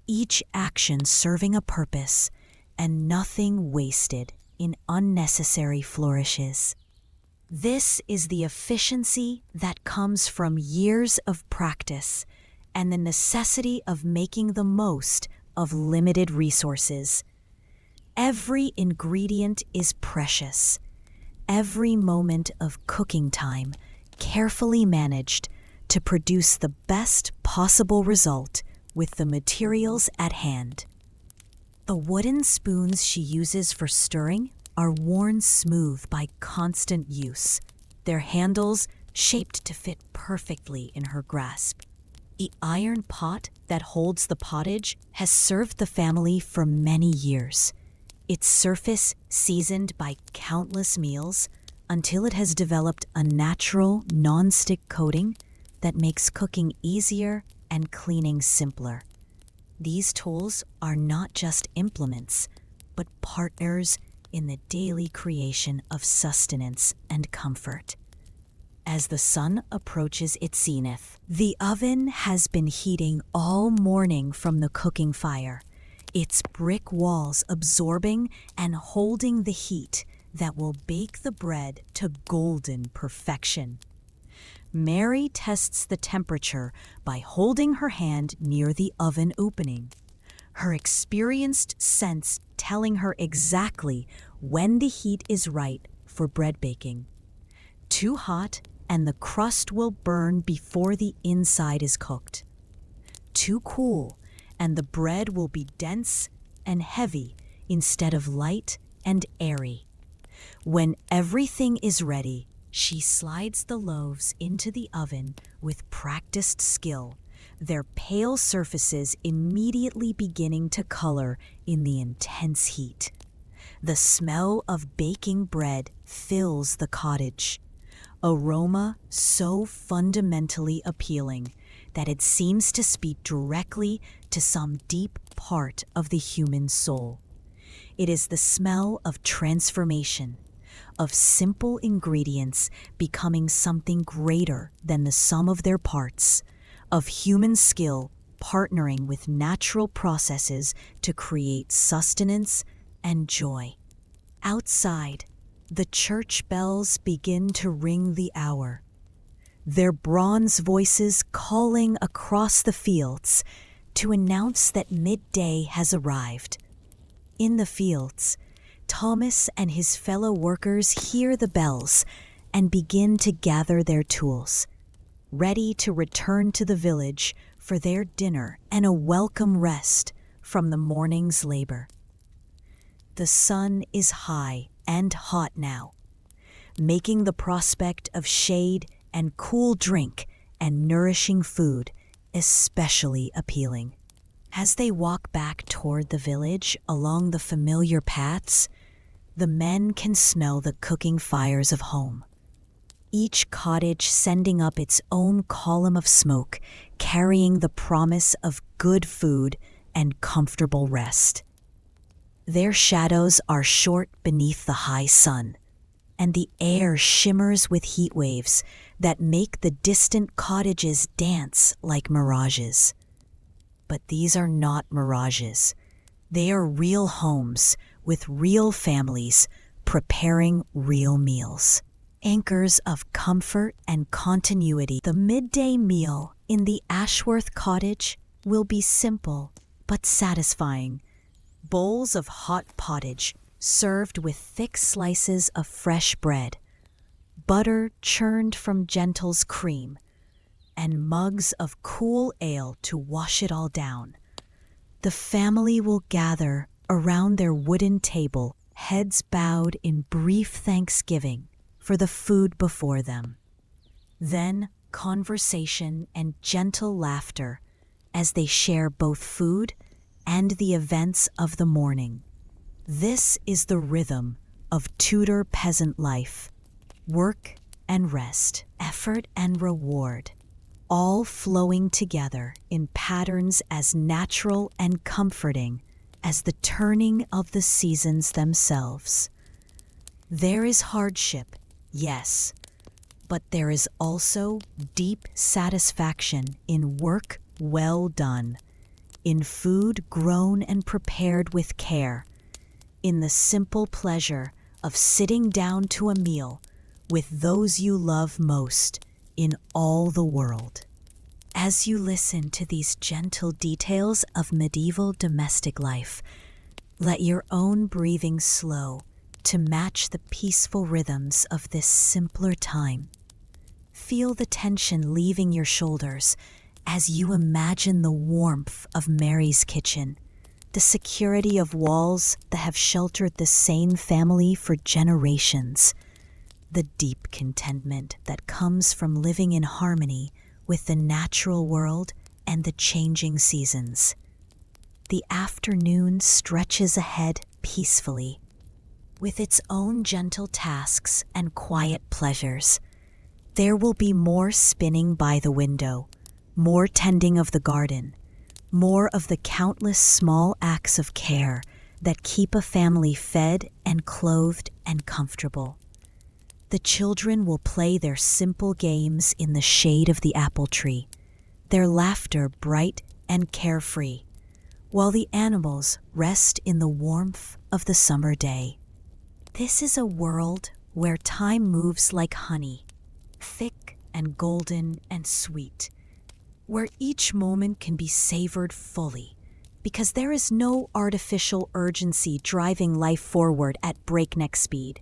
each action serving a purpose, and nothing wasted in unnecessary flourishes. This is the efficiency that comes from years of practice and the necessity of making the most of limited resources. Every ingredient is precious. Every moment of cooking time carefully managed to produce the best possible result with the materials at hand. The wooden spoons she uses for stirring are worn smooth by constant use, their handles shaped to fit perfectly in her grasp. The iron pot that holds the pottage has served the family for many years, its surface seasoned by countless meals until it has developed a natural, non-stick coating that makes cooking easier and cleaning simpler. These tools are not just implements, but partners in the daily creation of sustenance and comfort. As the sun approaches its zenith, the oven has been heating all morning from the cooking fire, its brick walls absorbing and holding the heat that will bake the bread to golden perfection. Mary tests the temperature by holding her hand near the oven opening, her experienced sense telling her exactly when the heat is right for bread baking. Too hot and the crust will burn before the inside is cooked. Too cool and the bread will be dense and heavy instead of light and airy. When everything is ready, she slides the loaves into the oven with practiced skill, their pale surfaces immediately beginning to color in the intense heat. The smell of baking bread fills the cottage, aroma so fundamentally appealing that it seems to speak directly to some deep part of the human soul. It is the smell of transformation, of simple ingredients becoming something greater than the sum of their parts, of human skill partnering with natural processes to create sustenance and joy. Outside, the church bells begin to ring the hour, their bronze voices calling across the fields to announce that midday has arrived. In the fields, Thomas and his fellow workers hear the bells and begin to gather their tools, ready to return to the village for their dinner and a welcome rest from the morning's labor. The sun is high and hot now, making the prospect of shade and cool drink and nourishing food especially appealing. As they walk back toward the village along the familiar paths, the men can smell the cooking fires of home. Each cottage sending up its own column of smoke, carrying the promise of good food and comfortable rest. Their shadows are short beneath the high sun, and the air shimmers with heat waves that make the distant cottages dance like mirages. But these are not mirages. They are real homes with real families preparing real meals. Anchors of comfort and continuity. The midday meal in the Ashworth cottage will be simple but satisfying. Bowls of hot pottage served with thick slices of fresh bread, butter churned from Gentle's cream, and mugs of cool ale to wash it all down. The family will gather around their wooden table, heads bowed in brief thanksgiving for the food before them. Then conversation and gentle laughter as they share both food and the events of the morning. This is the rhythm of Tudor peasant life: work and rest, effort and reward, all flowing together in patterns as natural and comforting as the turning of the seasons themselves. There is hardship, yes, but there is also deep satisfaction in work well done, in food grown and prepared with care, in the simple pleasure of sitting down to a meal with those you love most in all the world. As you listen to these gentle details of medieval domestic life, let your own breathing slow to match the peaceful rhythms of this simpler time. Feel the tension leaving your shoulders as you imagine the warmth of Mary's kitchen, the security of walls that have sheltered the same family for generations, the deep contentment that comes from living in harmony with the natural world and the changing seasons. The afternoon stretches ahead peacefully, with its own gentle tasks and quiet pleasures. There will be more spinning by the window, more tending of the garden, more of the countless small acts of care that keep a family fed and clothed and comfortable. The children will play their simple games in the shade of the apple tree, their laughter bright and carefree, while the animals rest in the warmth of the summer day. This is a world where time moves like honey, thick and golden and sweet, where each moment can be savored fully, because there is no artificial urgency driving life forward at breakneck speed.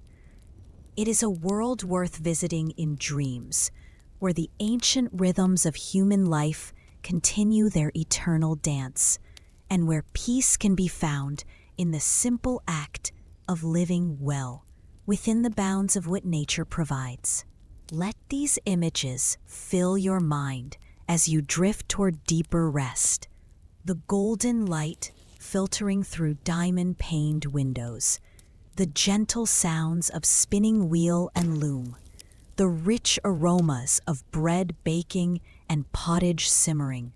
It is a world worth visiting in dreams, where the ancient rhythms of human life continue their eternal dance, and where peace can be found in the simple act of living well, within the bounds of what nature provides. Let these images fill your mind as you drift toward deeper rest. The golden light filtering through diamond-paned windows, the gentle sounds of spinning wheel and loom, the rich aromas of bread baking and pottage simmering,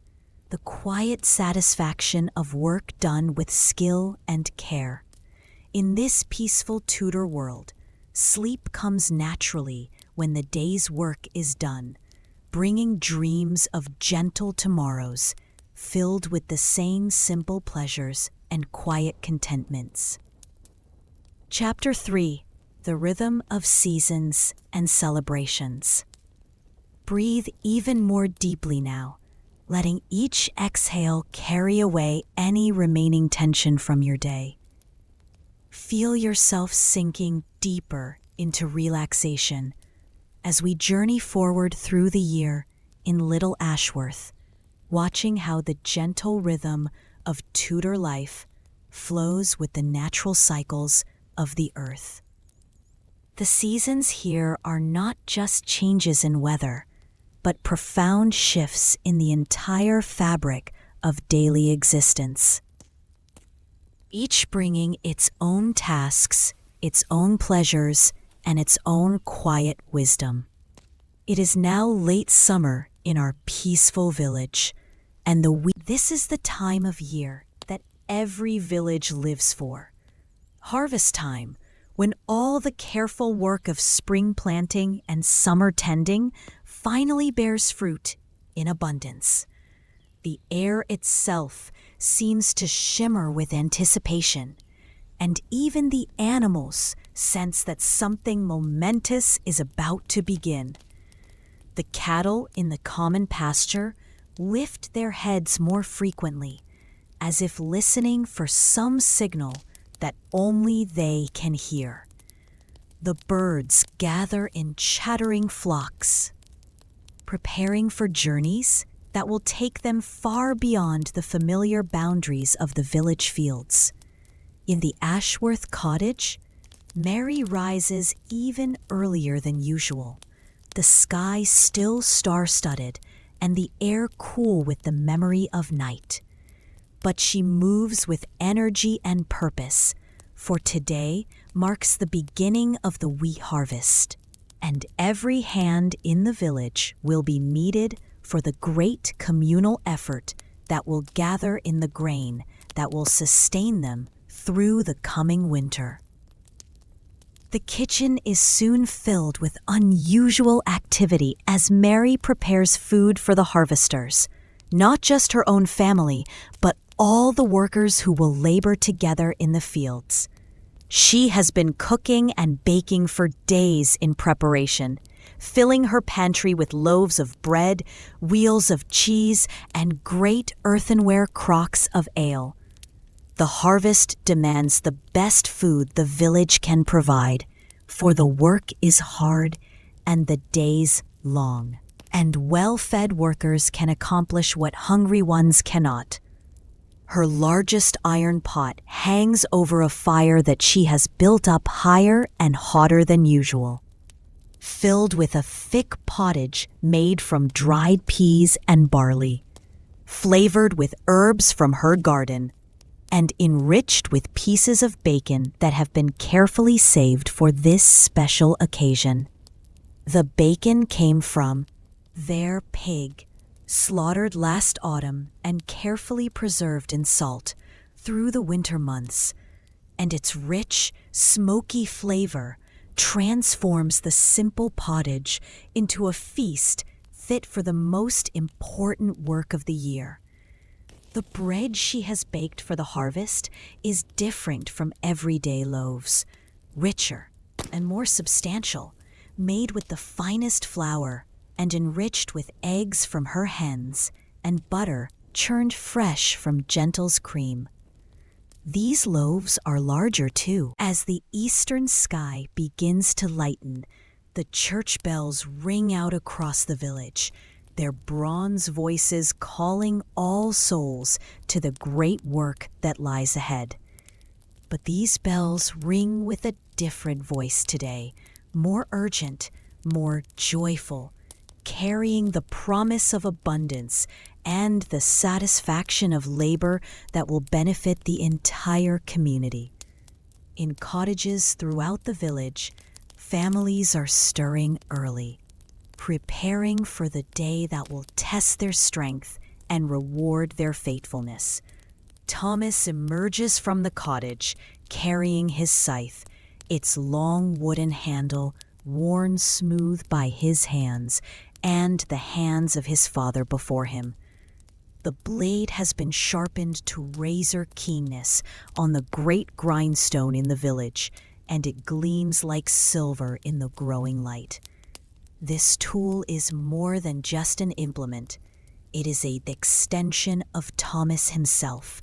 the quiet satisfaction of work done with skill and care. In this peaceful Tudor world, sleep comes naturally when the day's work is done, bringing dreams of gentle tomorrows filled with the same simple pleasures and quiet contentments. Chapter 3: The Rhythm of Seasons and Celebrations. Breathe even more deeply now, letting each exhale carry away any remaining tension from your day. Feel yourself sinking deeper into relaxation as we journey forward through the year in Little Ashworth, watching how the gentle rhythm of Tudor life flows with the natural cycles of the earth. The seasons here are not just changes in weather, but profound shifts in the entire fabric of daily existence, each bringing its own tasks, its own pleasures, and its own quiet wisdom. It is now late summer in our peaceful village, and this is the time of year that every village lives for. Harvest time, when all the careful work of spring planting and summer tending finally bears fruit in abundance. The air itself seems to shimmer with anticipation, and even the animals sense that something momentous is about to begin. The cattle in the common pasture lift their heads more frequently, as if listening for some signal that only they can hear. The birds gather in chattering flocks, preparing for journeys that will take them far beyond the familiar boundaries of the village fields. In the Ashworth cottage, Mary rises even earlier than usual, the sky still star-studded and the air cool with the memory of night. But she moves with energy and purpose, for today marks the beginning of the wheat harvest, and every hand in the village will be needed for the great communal effort that will gather in the grain that will sustain them through the coming winter. The kitchen is soon filled with unusual activity as Mary prepares food for the harvesters, not just her own family, but all the workers who will labor together in the fields. She has been cooking and baking for days in preparation, filling her pantry with loaves of bread, wheels of cheese, and great earthenware crocks of ale. The harvest demands the best food the village can provide, for the work is hard and the days long, and well-fed workers can accomplish what hungry ones cannot. Her largest iron pot hangs over a fire that she has built up higher and hotter than usual, filled with a thick pottage made from dried peas and barley, flavored with herbs from her garden, and enriched with pieces of bacon that have been carefully saved for this special occasion. The bacon came from their pig, slaughtered last autumn and carefully preserved in salt through the winter months, and its rich, smoky flavor transforms the simple pottage into a feast fit for the most important work of the year. The bread she has baked for the harvest is different from everyday loaves, richer and more substantial, made with the finest flour and enriched with eggs from her hens and butter churned fresh from Gentle's cream. These loaves are larger too. As the eastern sky begins to lighten, the church bells ring out across the village, their bronze voices calling all souls to the great work that lies ahead. But these bells ring with a different voice today, more urgent, more joyful, carrying the promise of abundance and the satisfaction of labor that will benefit the entire community. In cottages throughout the village, families are stirring early, preparing for the day that will test their strength and reward their faithfulness. Thomas emerges from the cottage, carrying his scythe, its long wooden handle worn smooth by his hands and the hands of his father before him. The blade has been sharpened to razor keenness on the great grindstone in the village, and it gleams like silver in the growing light. This tool is more than just an implement. It is an extension of Thomas himself,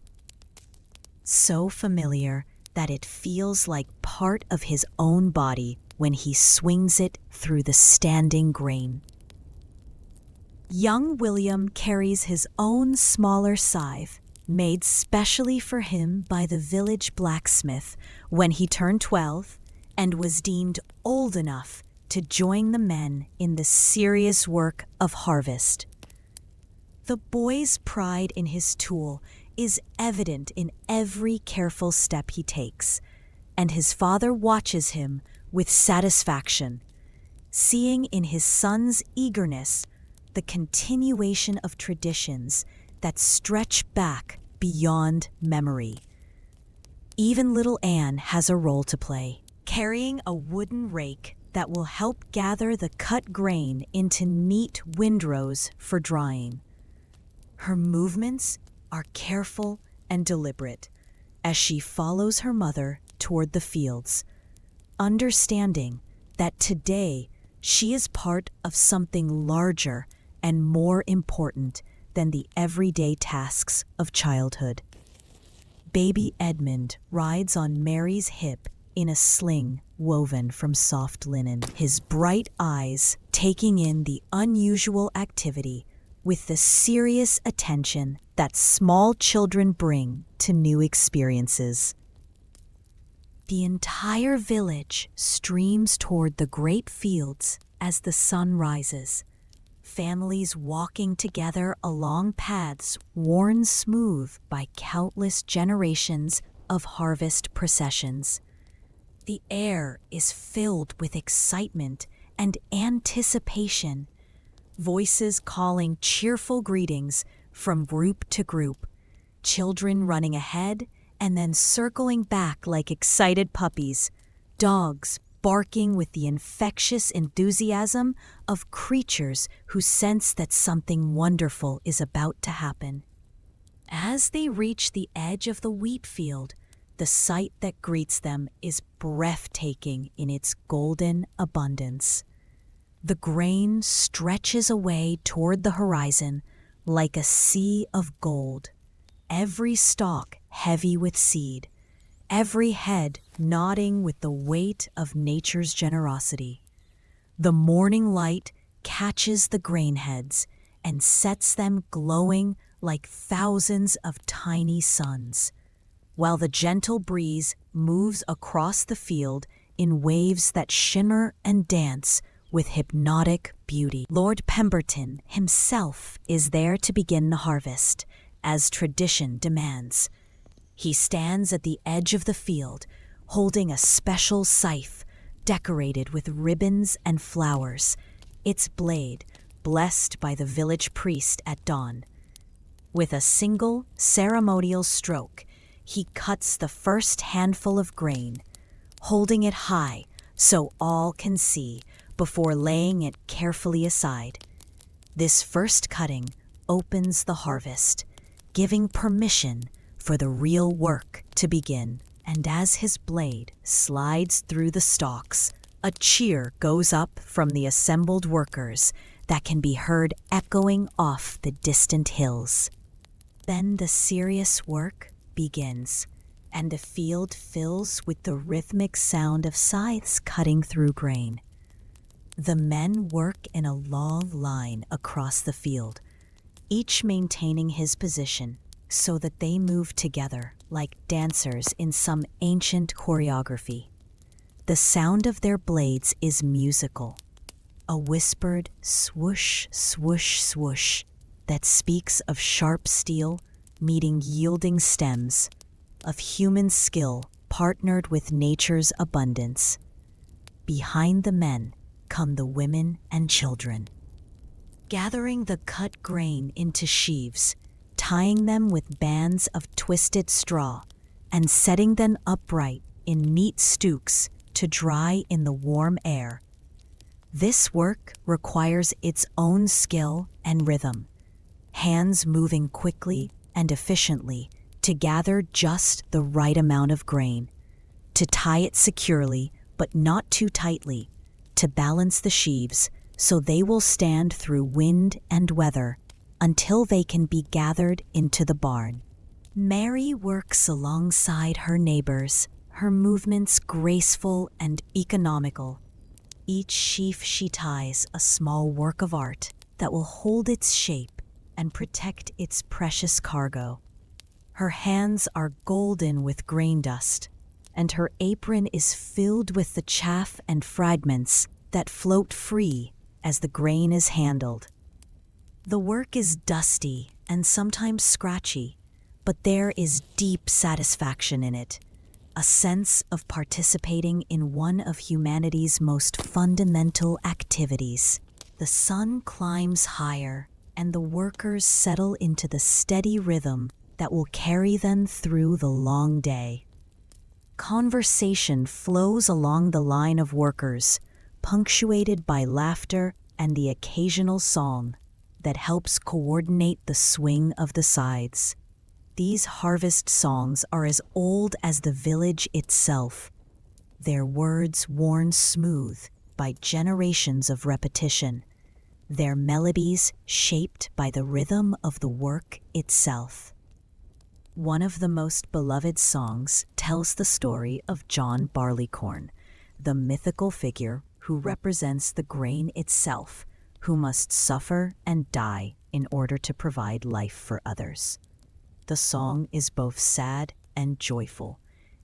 so familiar that it feels like part of his own body when he swings it through the standing grain. Young William carries his own smaller scythe, made specially for him by the village blacksmith when he turned 12 and was deemed old enough to join the men in the serious work of harvest. The boy's pride in his tool is evident in every careful step he takes, and his father watches him with satisfaction, seeing in his son's eagerness the continuation of traditions that stretch back beyond memory. Even little Anne has a role to play, carrying a wooden rake that will help gather the cut grain into neat windrows for drying. Her movements are careful and deliberate as she follows her mother toward the fields, understanding that today she is part of something larger and more important than the everyday tasks of childhood. Baby Edmund rides on Mary's hip in a sling woven from soft linen, his bright eyes taking in the unusual activity with the serious attention that small children bring to new experiences. The entire village streams toward the great fields as the sun rises, families walking together along paths worn smooth by countless generations of harvest processions. The air is filled with excitement and anticipation, voices calling cheerful greetings from group to group, children running ahead and then circling back like excited puppies, dogs barking with the infectious enthusiasm of creatures who sense that something wonderful is about to happen. As they reach the edge of the wheat field, the sight that greets them is breathtaking in its golden abundance. The grain stretches away toward the horizon like a sea of gold, every stalk heavy with seed, every head nodding with the weight of nature's generosity. The morning light catches the grain heads and sets them glowing like thousands of tiny suns, while the gentle breeze moves across the field in waves that shimmer and dance with hypnotic beauty. Lord Pemberton himself is there to begin the harvest, as tradition demands. He stands at the edge of the field, holding a special scythe decorated with ribbons and flowers, its blade blessed by the village priest at dawn. With a single ceremonial stroke, he cuts the first handful of grain, holding it high so all can see before laying it carefully aside. This first cutting opens the harvest, giving permission for the real work to begin. And as his blade slides through the stalks, a cheer goes up from the assembled workers that can be heard echoing off the distant hills. Then the serious work begins, and the field fills with the rhythmic sound of scythes cutting through grain. The men work in a long line across the field, each maintaining his position so that they move together like dancers in some ancient choreography. The sound of their blades is musical, a whispered swoosh, swoosh, swoosh that speaks of sharp steel meeting yielding stems, of human skill partnered with nature's abundance. Behind the men come the women and children, gathering the cut grain into sheaves, tying them with bands of twisted straw, and setting them upright in neat stooks to dry in the warm air. This work requires its own skill and rhythm, hands moving quickly and efficiently to gather just the right amount of grain, to tie it securely but not too tightly, to balance the sheaves so they will stand through wind and weather until they can be gathered into the barn. Mary works alongside her neighbors, her movements graceful and economical. Each sheaf she ties a small work of art that will hold its shape and protect its precious cargo. Her hands are golden with grain dust, and her apron is filled with the chaff and fragments that float free as the grain is handled. The work is dusty and sometimes scratchy, but there is deep satisfaction in it, a sense of participating in one of humanity's most fundamental activities. The sun climbs higher, and the workers settle into the steady rhythm that will carry them through the long day. Conversation flows along the line of workers, punctuated by laughter and the occasional song that helps coordinate the swing of the sides. These harvest songs are as old as the village itself, their words worn smooth by generations of repetition, their melodies shaped by the rhythm of the work itself. One of the most beloved songs tells the story of John Barleycorn, the mythical figure who represents the grain itself, who must suffer and die in order to provide life for others. The song is both sad and joyful,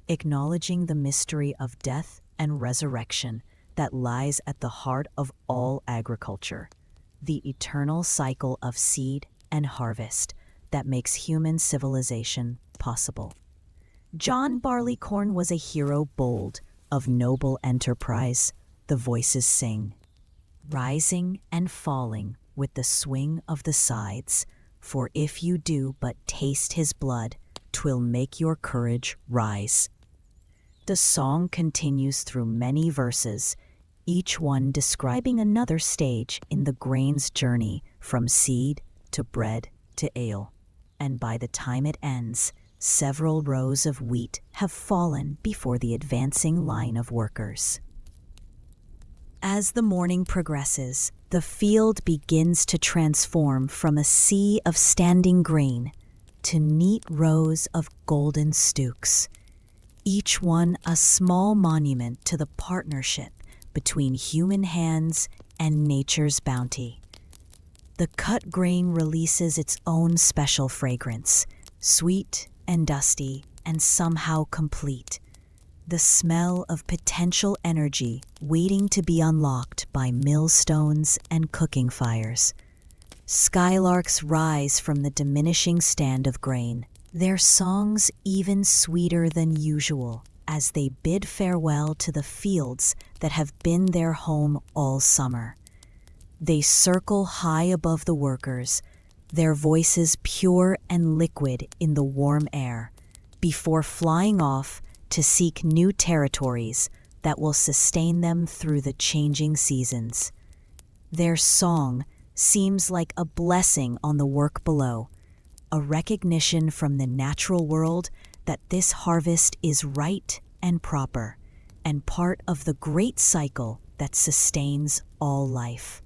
acknowledging the mystery of death and resurrection that lies at the heart of all agriculture, the eternal cycle of seed and harvest that makes human civilization possible. John Barleycorn was a hero bold, of noble enterprise, the voices sing, rising and falling with the swing of the sides, for if you do but taste his blood, 'twill make your courage rise. The song continues through many verses, each one describing another stage in the grain's journey from seed to bread to ale. And by the time it ends, several rows of wheat have fallen before the advancing line of workers. As the morning progresses, the field begins to transform from a sea of standing grain to neat rows of golden stooks, each one a small monument to the partnership between human hands and nature's bounty. The cut grain releases its own special fragrance, sweet and dusty and somehow complete, the smell of potential energy waiting to be unlocked by millstones and cooking fires. Skylarks rise from the diminishing stand of grain, their songs even sweeter than usual as they bid farewell to the fields that have been their home all summer. They circle high above the workers, their voices pure and liquid in the warm air, before flying off to seek new territories that will sustain them through the changing seasons. Their song seems like a blessing on the work below, a recognition from the natural world that this harvest is right and proper, and part of the great cycle that sustains all life.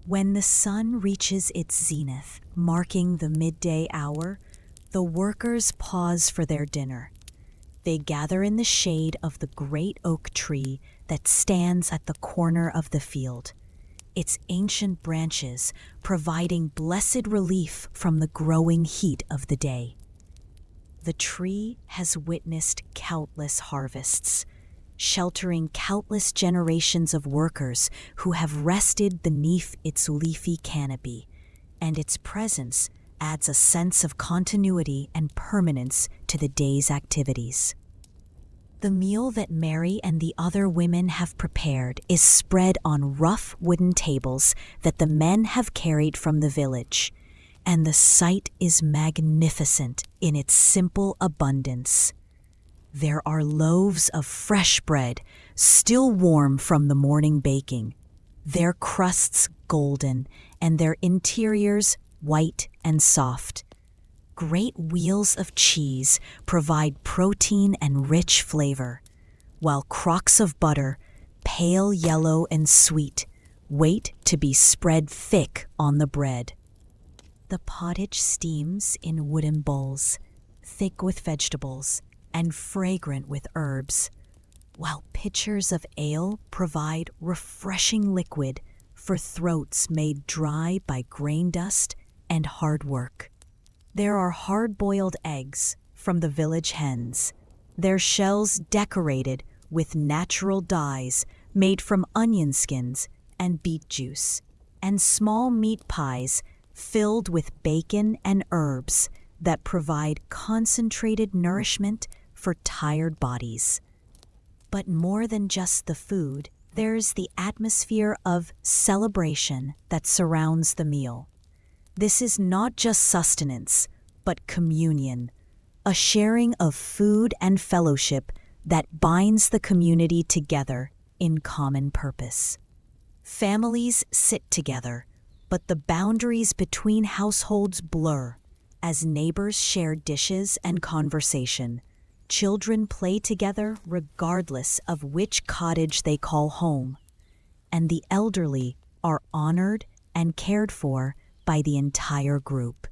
When the sun reaches its zenith, marking the midday hour, the workers pause for their dinner. They gather in the shade of the great oak tree that stands at the corner of the field, its ancient branches providing blessed relief from the growing heat of the day. The tree has witnessed countless harvests, sheltering countless generations of workers who have rested beneath its leafy canopy, and its presence adds a sense of continuity and permanence to the day's activities. The meal that Mary and the other women have prepared is spread on rough wooden tables that the men have carried from the village, and the sight is magnificent in its simple abundance. There are loaves of fresh bread, still warm from the morning baking, their crusts golden and their interiors white and soft. Great wheels of cheese provide protein and rich flavor, while crocks of butter, pale yellow and sweet, wait to be spread thick on the bread. The pottage steams in wooden bowls, thick with vegetables and fragrant with herbs, while pitchers of ale provide refreshing liquid for throats made dry by grain dust and hard work. There are hard-boiled eggs from the village hens, their shells decorated with natural dyes made from onion skins and beet juice, and small meat pies filled with bacon and herbs that provide concentrated nourishment for tired bodies. But more than just the food, there's the atmosphere of celebration that surrounds the meal. This is not just sustenance, but but communion, a sharing of food and fellowship that binds the community together in common purpose. Families sit together, but the boundaries between households blur as neighbors share dishes and conversation. Children play together regardless of which cottage they call home, and the elderly are honored and cared for by the entire group.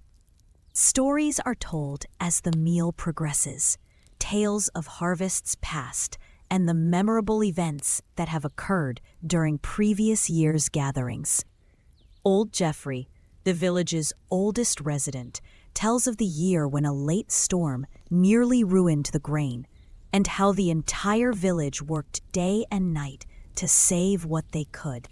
Stories are told as the meal progresses, tales of harvests past and the memorable events that have occurred during previous year's gatherings. Old Geoffrey, the village's oldest resident, tells of the year when a late storm nearly ruined the grain, and how the entire village worked day and night to save what they could.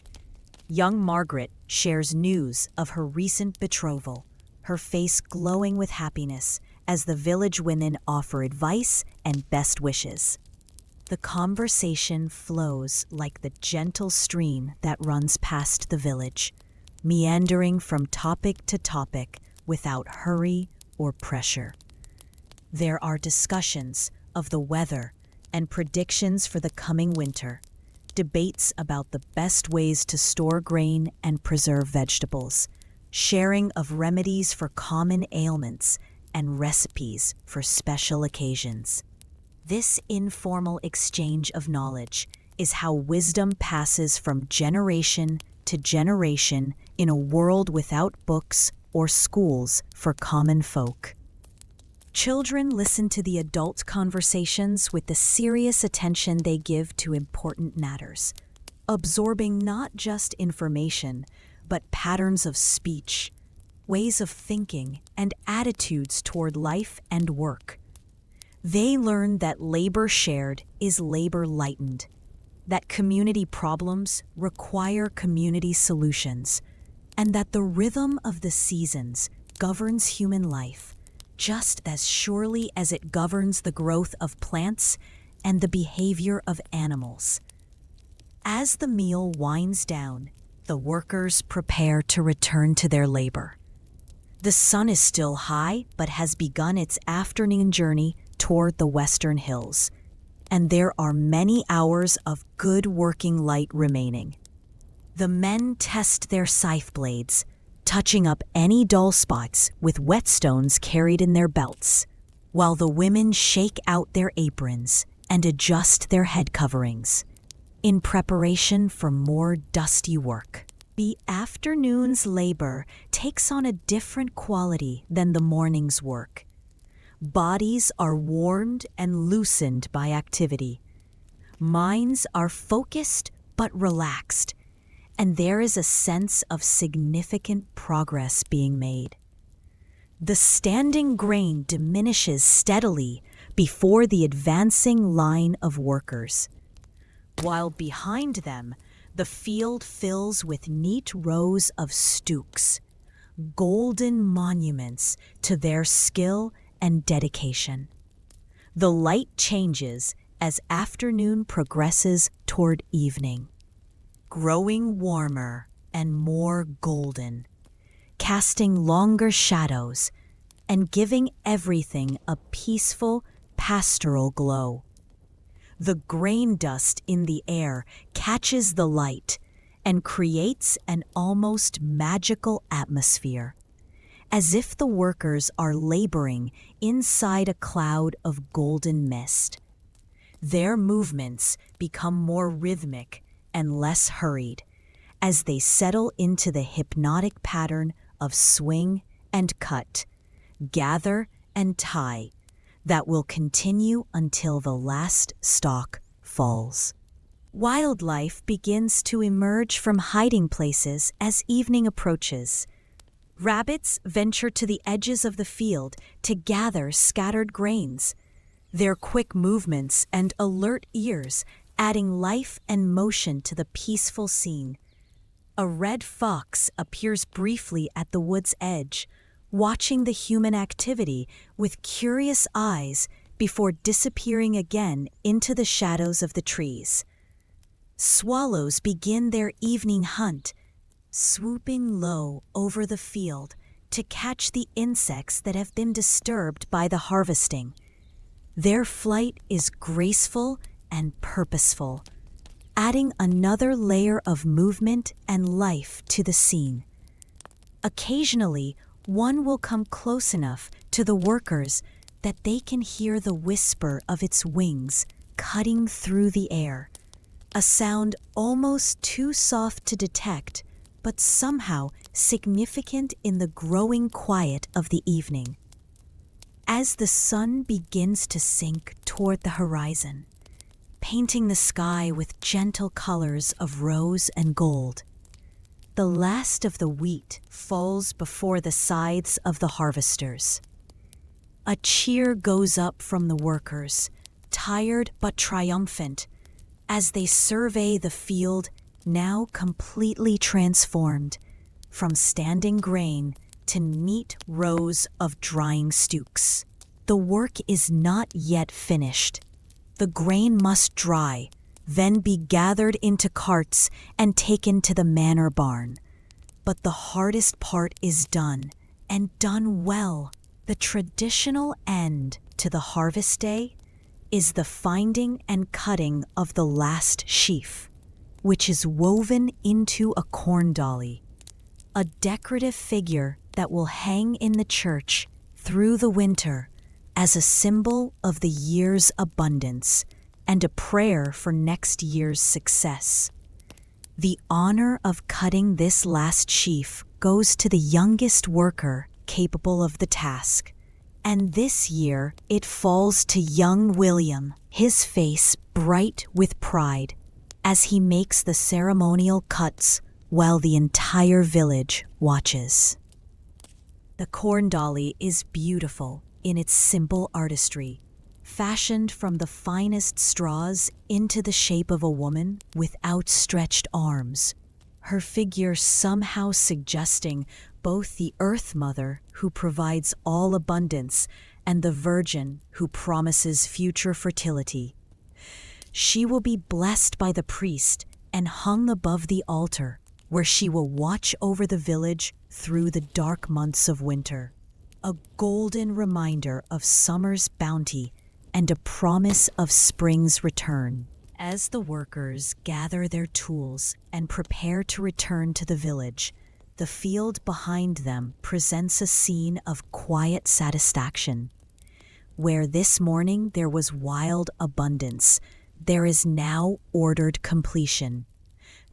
Young Margaret shares news of her recent betrothal, her face glowing with happiness as the village women offer advice and best wishes. The conversation flows like the gentle stream that runs past the village, meandering from topic to topic without hurry or pressure. There are discussions of the weather and predictions for the coming winter, debates about the best ways to store grain and preserve vegetables, sharing of remedies for common ailments and recipes for special occasions. This informal exchange of knowledge is how wisdom passes from generation to generation in a world without books or schools for common folk. Children listen to the adult conversations with the serious attention they give to important matters, absorbing not just information, but patterns of speech, ways of thinking, and attitudes toward life and work. They learn that labor shared is labor lightened, that community problems require community solutions, and that the rhythm of the seasons governs human life just as surely as it governs the growth of plants and the behavior of animals. As the meal winds down, the workers prepare to return to their labor. The sun is still high, but has begun its afternoon journey toward the western hills, and there are many hours of good working light remaining. The men test their scythe blades, touching up any dull spots with whetstones carried in their belts, while the women shake out their aprons and adjust their head coverings, in preparation for more dusty work. The afternoon's labor takes on a different quality than the morning's work. Bodies are warmed and loosened by activity. Minds are focused but relaxed, and there is a sense of significant progress being made. The standing grain diminishes steadily before the advancing line of workers, while behind them the field fills with neat rows of stooks, golden monuments to their skill and dedication. The light changes as afternoon progresses toward evening, growing warmer and more golden, casting longer shadows and giving everything a peaceful, pastoral glow. The grain dust in the air catches the light and creates an almost magical atmosphere, as if the workers are laboring inside a cloud of golden mist. Their movements become more rhythmic and less hurried as they settle into the hypnotic pattern of swing and cut, gather and tie that will continue until the last stalk falls. Wildlife begins to emerge from hiding places as evening approaches. Rabbits venture to the edges of the field to gather scattered grains, their quick movements and alert ears adding life and motion to the peaceful scene. A red fox appears briefly at the wood's edge, watching the human activity with curious eyes before disappearing again into the shadows of the trees. Swallows begin their evening hunt, swooping low over the field, to catch the insects that have been disturbed by the harvesting. Their flight is graceful and purposeful, adding another layer of movement and life to the scene. Occasionally, one will come close enough to the workers that they can hear the whisper of its wings cutting through the air, a sound almost too soft to detect, but somehow significant in the growing quiet of the evening. As the sun begins to sink toward the horizon, painting the sky with gentle colors of rose and gold, the last of the wheat falls before the scythes of the harvesters. A cheer goes up from the workers, tired but triumphant, as they survey the field now completely transformed from standing grain to neat rows of drying stooks. The work is not yet finished. The grain must dry, then be gathered into carts and taken to the manor barn. But the hardest part is done, and done well. The traditional end to the harvest day is the finding and cutting of the last sheaf, which is woven into a corn dolly, a decorative figure that will hang in the church through the winter as a symbol of the year's abundance and a prayer for next year's success. The honor of cutting this last sheaf goes to the youngest worker capable of the task, and this year it falls to young William, his face bright with pride, as he makes the ceremonial cuts while the entire village watches. The corn dolly is beautiful in its simple artistry, fashioned from the finest straws into the shape of a woman with outstretched arms, her figure somehow suggesting both the Earth Mother who provides all abundance and the Virgin who promises future fertility. She will be blessed by the priest and hung above the altar, where she will watch over the village through the dark months of winter, a golden reminder of summer's bounty and a promise of spring's return. As the workers gather their tools and prepare to return to the village, the field behind them presents a scene of quiet satisfaction. Where this morning there was wild abundance, there is now ordered completion.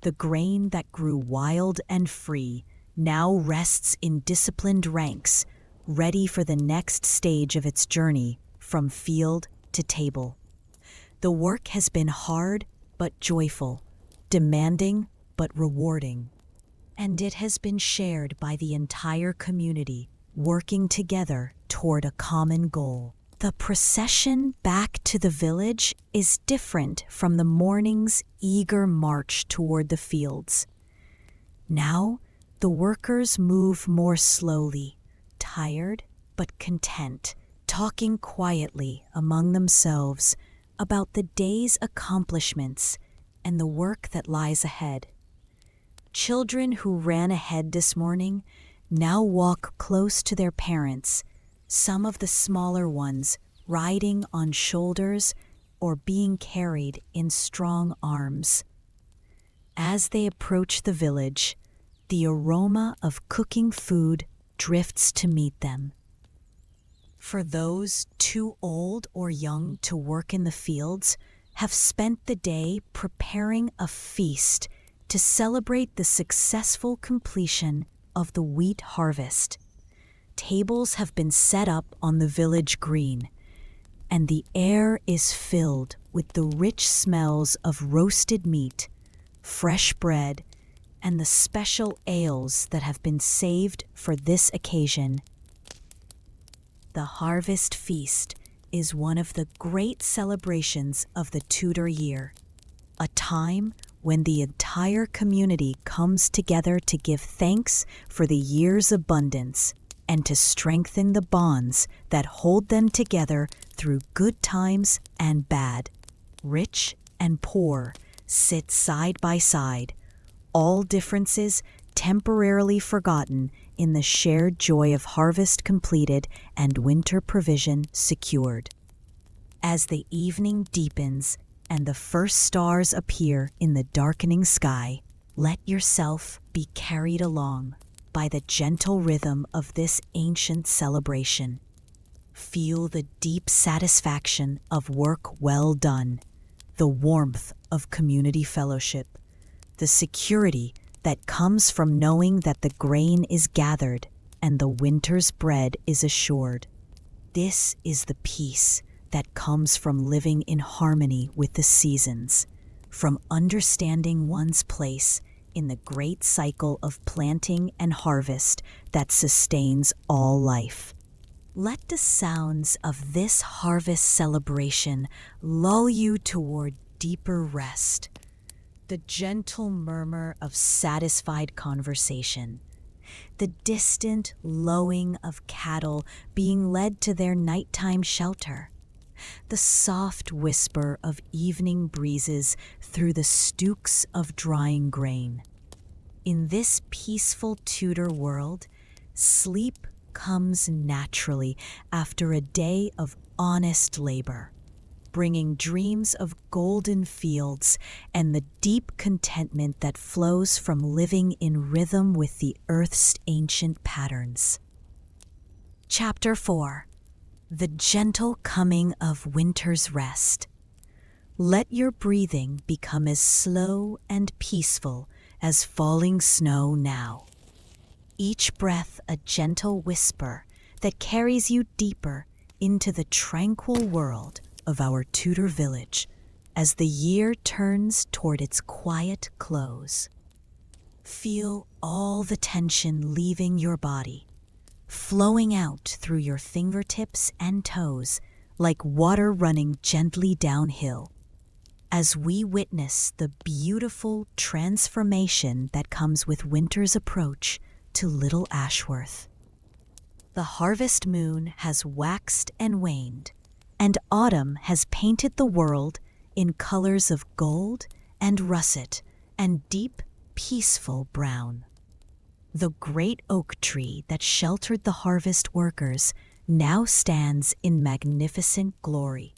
The grain that grew wild and free now rests in disciplined ranks, ready for the next stage of its journey from field to table. The work has been hard but joyful, demanding but rewarding, and it has been shared by the entire community, working together toward a common goal. The procession back to the village is different from the morning's eager march toward the fields. Now, the workers move more slowly, tired but content, talking quietly among themselves about the day's accomplishments and the work that lies ahead. Children who ran ahead this morning now walk close to their parents, some of the smaller ones riding on shoulders or being carried in strong arms. As they approach the village, the aroma of cooking food drifts to meet them. For those too old or young to work in the fields have spent the day preparing a feast to celebrate the successful completion of the wheat harvest. Tables have been set up on the village green, and the air is filled with the rich smells of roasted meat, fresh bread, and the special ales that have been saved for this occasion. The harvest feast is one of the great celebrations of the Tudor year, a time when the entire community comes together to give thanks for the year's abundance and to strengthen the bonds that hold them together through good times and bad. Rich and poor sit side by side, all differences temporarily forgotten in the shared joy of harvest completed and winter provision secured. As the evening deepens and the first stars appear in the darkening sky, let yourself be carried along by the gentle rhythm of this ancient celebration. Feel the deep satisfaction of work well done, the warmth of community fellowship, the security that comes from knowing that the grain is gathered and the winter's bread is assured. This is the peace that comes from living in harmony with the seasons, from understanding one's place in the great cycle of planting and harvest that sustains all life. Let the sounds of this harvest celebration lull you toward deeper rest. The gentle murmur of satisfied conversation, the distant lowing of cattle being led to their nighttime shelter, the soft whisper of evening breezes through the stooks of drying grain. In this peaceful Tudor world, sleep comes naturally after a day of honest labor, bringing dreams of golden fields and the deep contentment that flows from living in rhythm with the earth's ancient patterns. Chapter 4. The gentle coming of winter's rest. Let your breathing become as slow and peaceful as falling snow now. Each breath a gentle whisper that carries you deeper into the tranquil world of our Tudor village as the year turns toward its quiet close. Feel all the tension leaving your body, flowing out through your fingertips and toes like water running gently downhill, as we witness the beautiful transformation that comes with winter's approach to Little Ashworth. The harvest moon has waxed and waned, and autumn has painted the world in colors of gold and russet and deep, peaceful brown. The great oak tree that sheltered the harvest workers now stands in magnificent glory,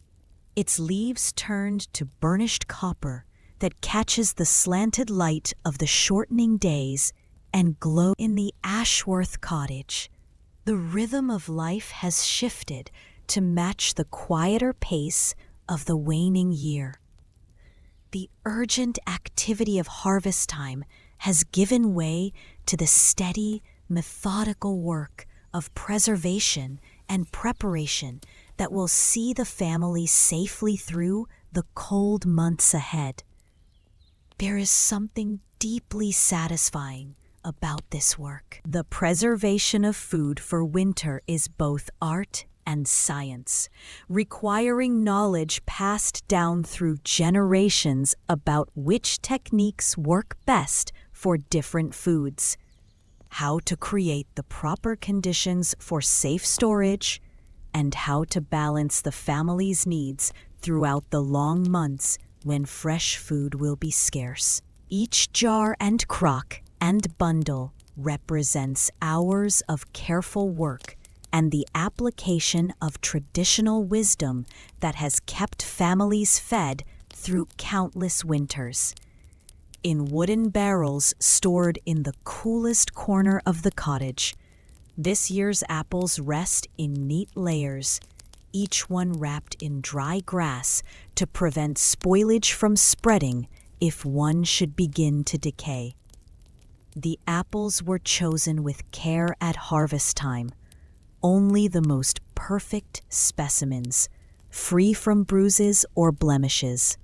its leaves turned to burnished copper that catches the slanted light of the shortening days and glow in the Ashworth cottage. The rhythm of life has shifted to match the quieter pace of the waning year. The urgent activity of harvest time has given way to the steady, methodical work of preservation and preparation that will see the family safely through the cold months ahead. There is something deeply satisfying about this work. The preservation of food for winter is both art and science, requiring knowledge passed down through generations about which techniques work best for different foods, how to create the proper conditions for safe storage, and how to balance the family's needs throughout the long months when fresh food will be scarce. Each jar and crock and bundle represents hours of careful work and the application of traditional wisdom that has kept families fed through countless winters. In wooden barrels stored in the coolest corner of the cottage, this year's apples rest in neat layers, each one wrapped in dry grass to prevent spoilage from spreading if one should begin to decay. The apples were chosen with care at harvest time, only the most perfect specimens, free from bruises or blemishes,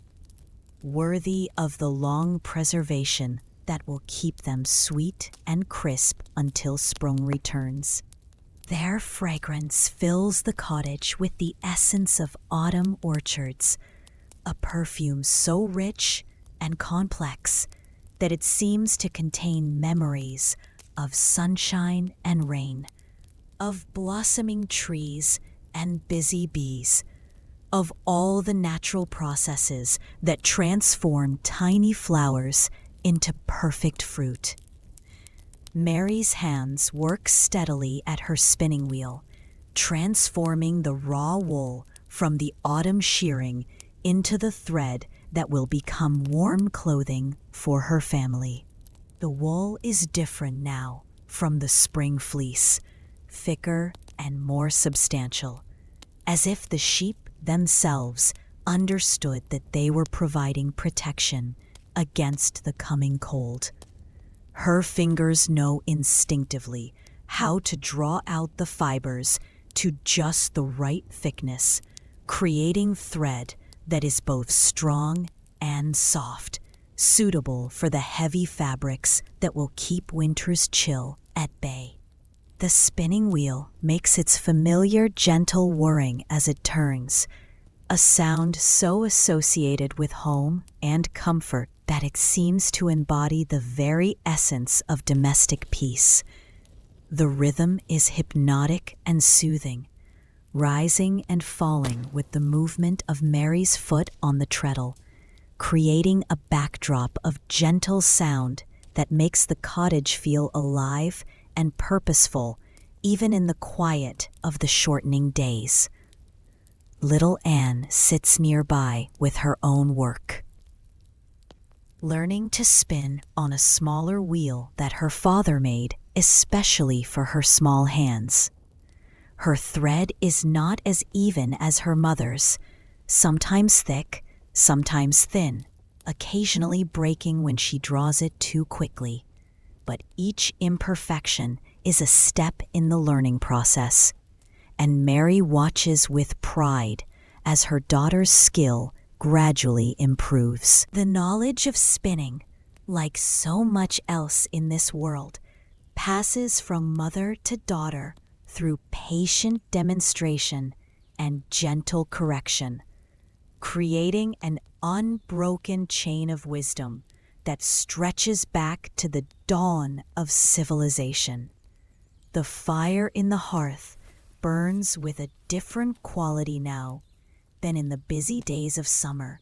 worthy of the long preservation that will keep them sweet and crisp until spring returns. Their fragrance fills the cottage with the essence of autumn orchards, a perfume so rich and complex that it seems to contain memories of sunshine and rain, of blossoming trees and busy bees, of all the natural processes that transform tiny flowers into perfect fruit. Mary's hands work steadily at her spinning wheel, transforming the raw wool from the autumn shearing into the thread that will become warm clothing for her family. The wool is different now from the spring fleece, thicker and more substantial, as if the sheep themselves understood that they were providing protection against the coming cold. Her fingers know instinctively how to draw out the fibers to just the right thickness, creating thread that is both strong and soft, suitable for the heavy fabrics that will keep winter's chill at bay. The spinning wheel makes its familiar gentle whirring as it turns, a sound so associated with home and comfort that it seems to embody the very essence of domestic peace. The rhythm is hypnotic and soothing, rising and falling with the movement of Mary's foot on the treadle, creating a backdrop of gentle sound that makes the cottage feel alive and purposeful even in the quiet of the shortening days. Little Anne sits nearby with her own work, learning to spin on a smaller wheel that her father made especially for her small hands. Her thread is not as even as her mother's, sometimes thick, sometimes thin, occasionally breaking when she draws it too quickly. But each imperfection is a step in the learning process, and Mary watches with pride as her daughter's skill gradually improves. The knowledge of spinning, like so much else in this world, passes from mother to daughter through patient demonstration and gentle correction, creating an unbroken chain of wisdom that stretches back to the dawn of civilization. The fire in the hearth burns with a different quality now than in the busy days of summer.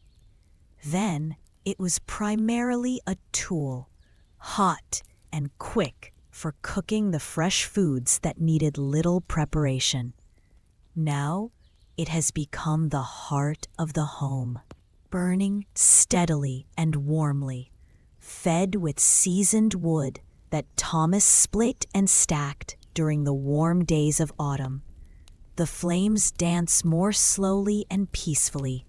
Then it was primarily a tool, hot and quick for cooking the fresh foods that needed little preparation. Now it has become the heart of the home, burning steadily and warmly, fed with seasoned wood that Thomas split and stacked during the warm days of autumn. The flames dance more slowly and peacefully,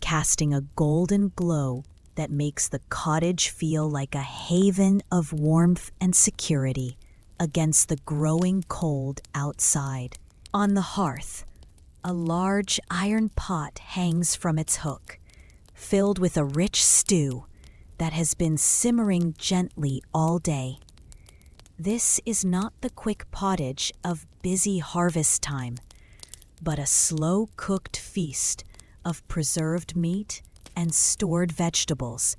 casting a golden glow that makes the cottage feel like a haven of warmth and security against the growing cold outside. On the hearth, a large iron pot hangs from its hook, filled with a rich stew that has been simmering gently all day. This is not the quick pottage of busy harvest time, but a slow-cooked feast of preserved meat and stored vegetables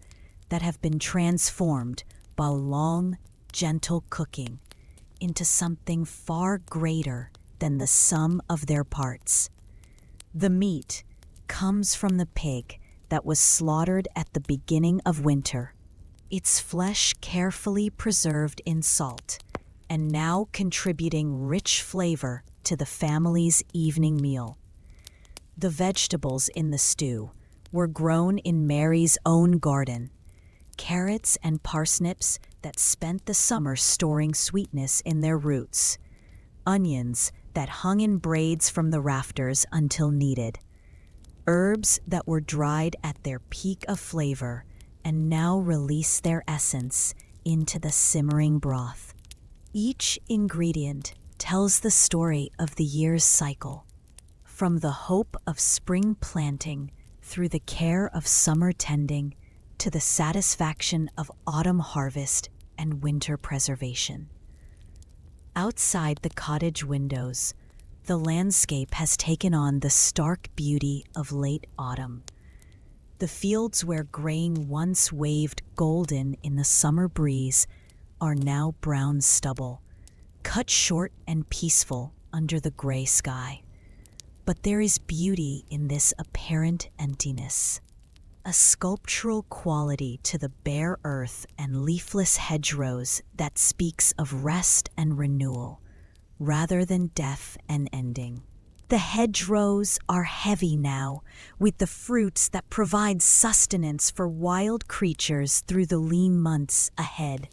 that have been transformed by long, gentle cooking into something far greater than the sum of their parts. The meat comes from the pig that was slaughtered at the beginning of winter, its flesh carefully preserved in salt, and now contributing rich flavor to the family's evening meal. The vegetables in the stew were grown in Mary's own garden, carrots and parsnips that spent the summer storing sweetness in their roots, onions that hung in braids from the rafters until needed, herbs that were dried at their peak of flavor and now release their essence into the simmering broth. Each ingredient tells the story of the year's cycle, from the hope of spring planting through the care of summer tending to the satisfaction of autumn harvest and winter preservation. Outside the cottage windows, the landscape has taken on the stark beauty of late autumn. The fields where grain once waved golden in the summer breeze are now brown stubble, cut short and peaceful under the gray sky. But there is beauty in this apparent emptiness. a sculptural quality to the bare earth and leafless hedgerows that speaks of rest and renewal, rather than death and ending. The hedgerows are heavy now, with the fruits that provide sustenance for wild creatures through the lean months ahead.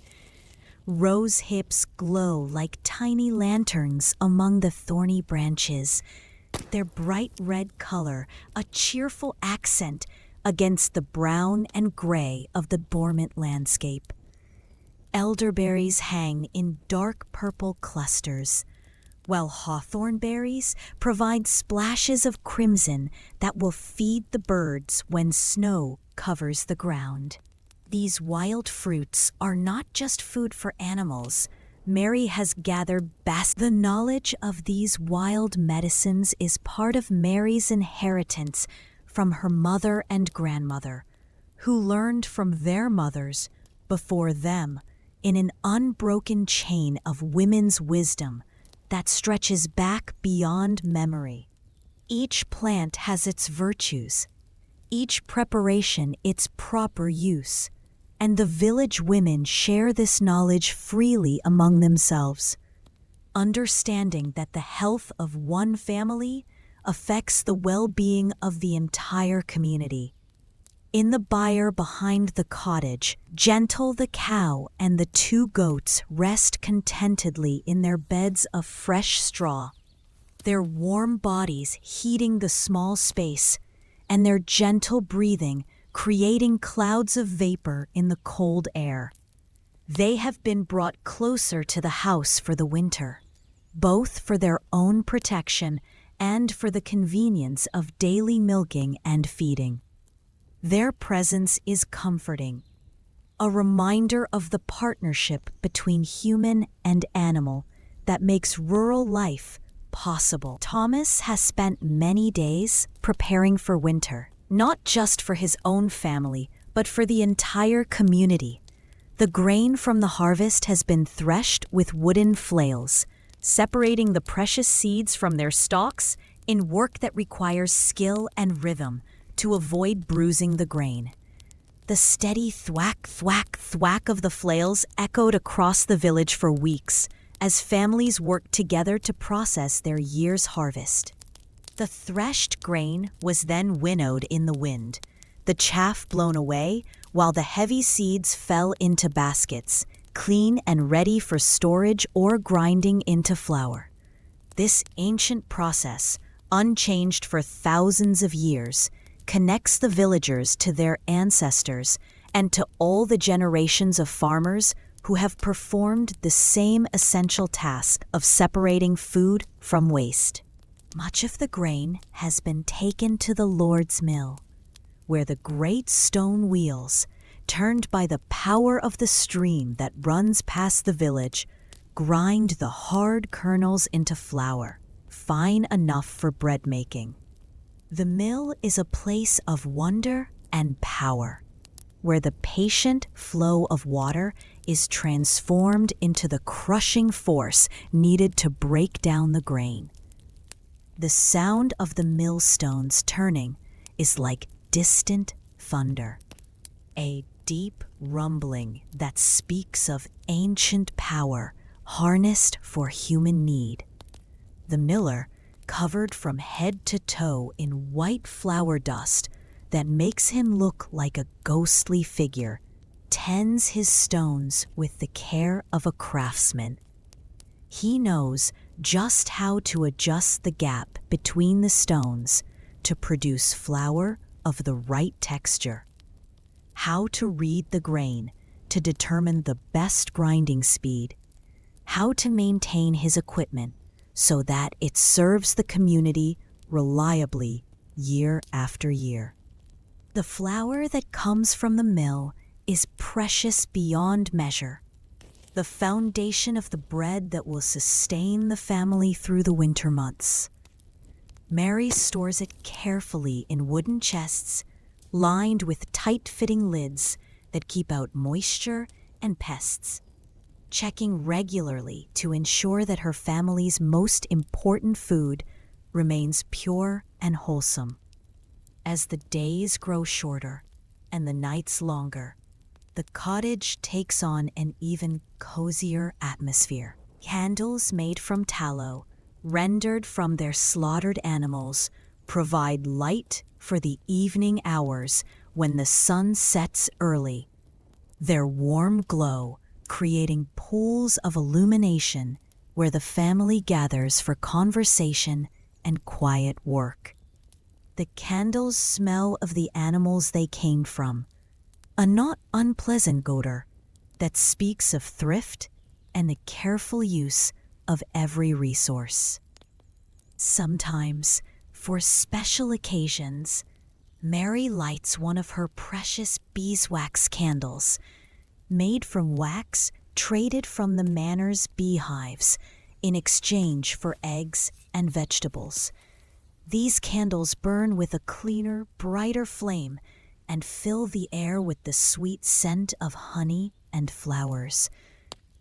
Rose hips glow like tiny lanterns among the thorny branches, their bright red color a cheerful accent against the brown and gray of the dormant landscape. Elderberries hang in dark purple clusters, while hawthorn berries provide splashes of crimson that will feed the birds when snow covers the ground. These wild fruits are not just food for animals. Mary has gathered the knowledge of these wild medicines is part of Mary's inheritance from her mother and grandmother, who learned from their mothers before them in an unbroken chain of women's wisdom that stretches back beyond memory. Each plant has its virtues, each preparation its proper use, and the village women share this knowledge freely among themselves, understanding that the health of one family affects the well-being of the entire community. In the byre behind the cottage, Gentle the cow and the 2 goats rest contentedly in their beds of fresh straw, their warm bodies heating the small space, and their gentle breathing creating clouds of vapor in the cold air. They have been brought closer to the house for the winter, both for their own protection and for the convenience of daily milking and feeding. Their presence is comforting, a reminder of the partnership between human and animal that makes rural life possible. Thomas has spent many days preparing for winter, not just for his own family, but for the entire community. The grain from the harvest has been threshed with wooden flails, separating the precious seeds from their stalks in work that requires skill and rhythm to avoid bruising the grain. The steady thwack, thwack, thwack of the flails echoed across the village for weeks as families worked together to process their year's harvest. The threshed grain was then winnowed in the wind, the chaff blown away, while the heavy seeds fell into baskets, clean and ready for storage or grinding into flour. This ancient process, unchanged for thousands of years, connects the villagers to their ancestors and to all the generations of farmers who have performed the same essential task of separating food from waste. Much of the grain has been taken to the Lord's mill, where the great stone wheels, turned by the power of the stream that runs past the village, grind the hard kernels into flour, fine enough for bread making. The mill is a place of wonder and power, where the patient flow of water is transformed into the crushing force needed to break down the grain. The sound of the millstones turning is like distant thunder, a deep rumbling that speaks of ancient power harnessed for human need. The miller, covered from head to toe in white flour dust that makes him look like a ghostly figure, tends his stones with the care of a craftsman. He knows just how to adjust the gap between the stones to produce flour of the right texture, how to read the grain to determine the best grinding speed, how to maintain his equipment so that it serves the community reliably year after year. The flour that comes from the mill is precious beyond measure, the foundation of the bread that will sustain the family through the winter months. Mary stores it carefully in wooden chests lined with tight-fitting lids that keep out moisture and pests, checking regularly to ensure that her family's most important food remains pure and wholesome. As the days grow shorter, and the nights longer, the cottage takes on an even cozier atmosphere. Candles made from tallow, rendered from their slaughtered animals, provide light for the evening hours when the sun sets early. Their warm glow creating pools of illumination where the family gathers for conversation and quiet work. The candles smell of the animals they came from, a not unpleasant odor that speaks of thrift and the careful use of every resource. Sometimes, for special occasions, Mary lights one of her precious beeswax candles, made from wax traded from the manor's beehives in exchange for eggs and vegetables. These candles burn with a cleaner, brighter flame and fill the air with the sweet scent of honey and flowers,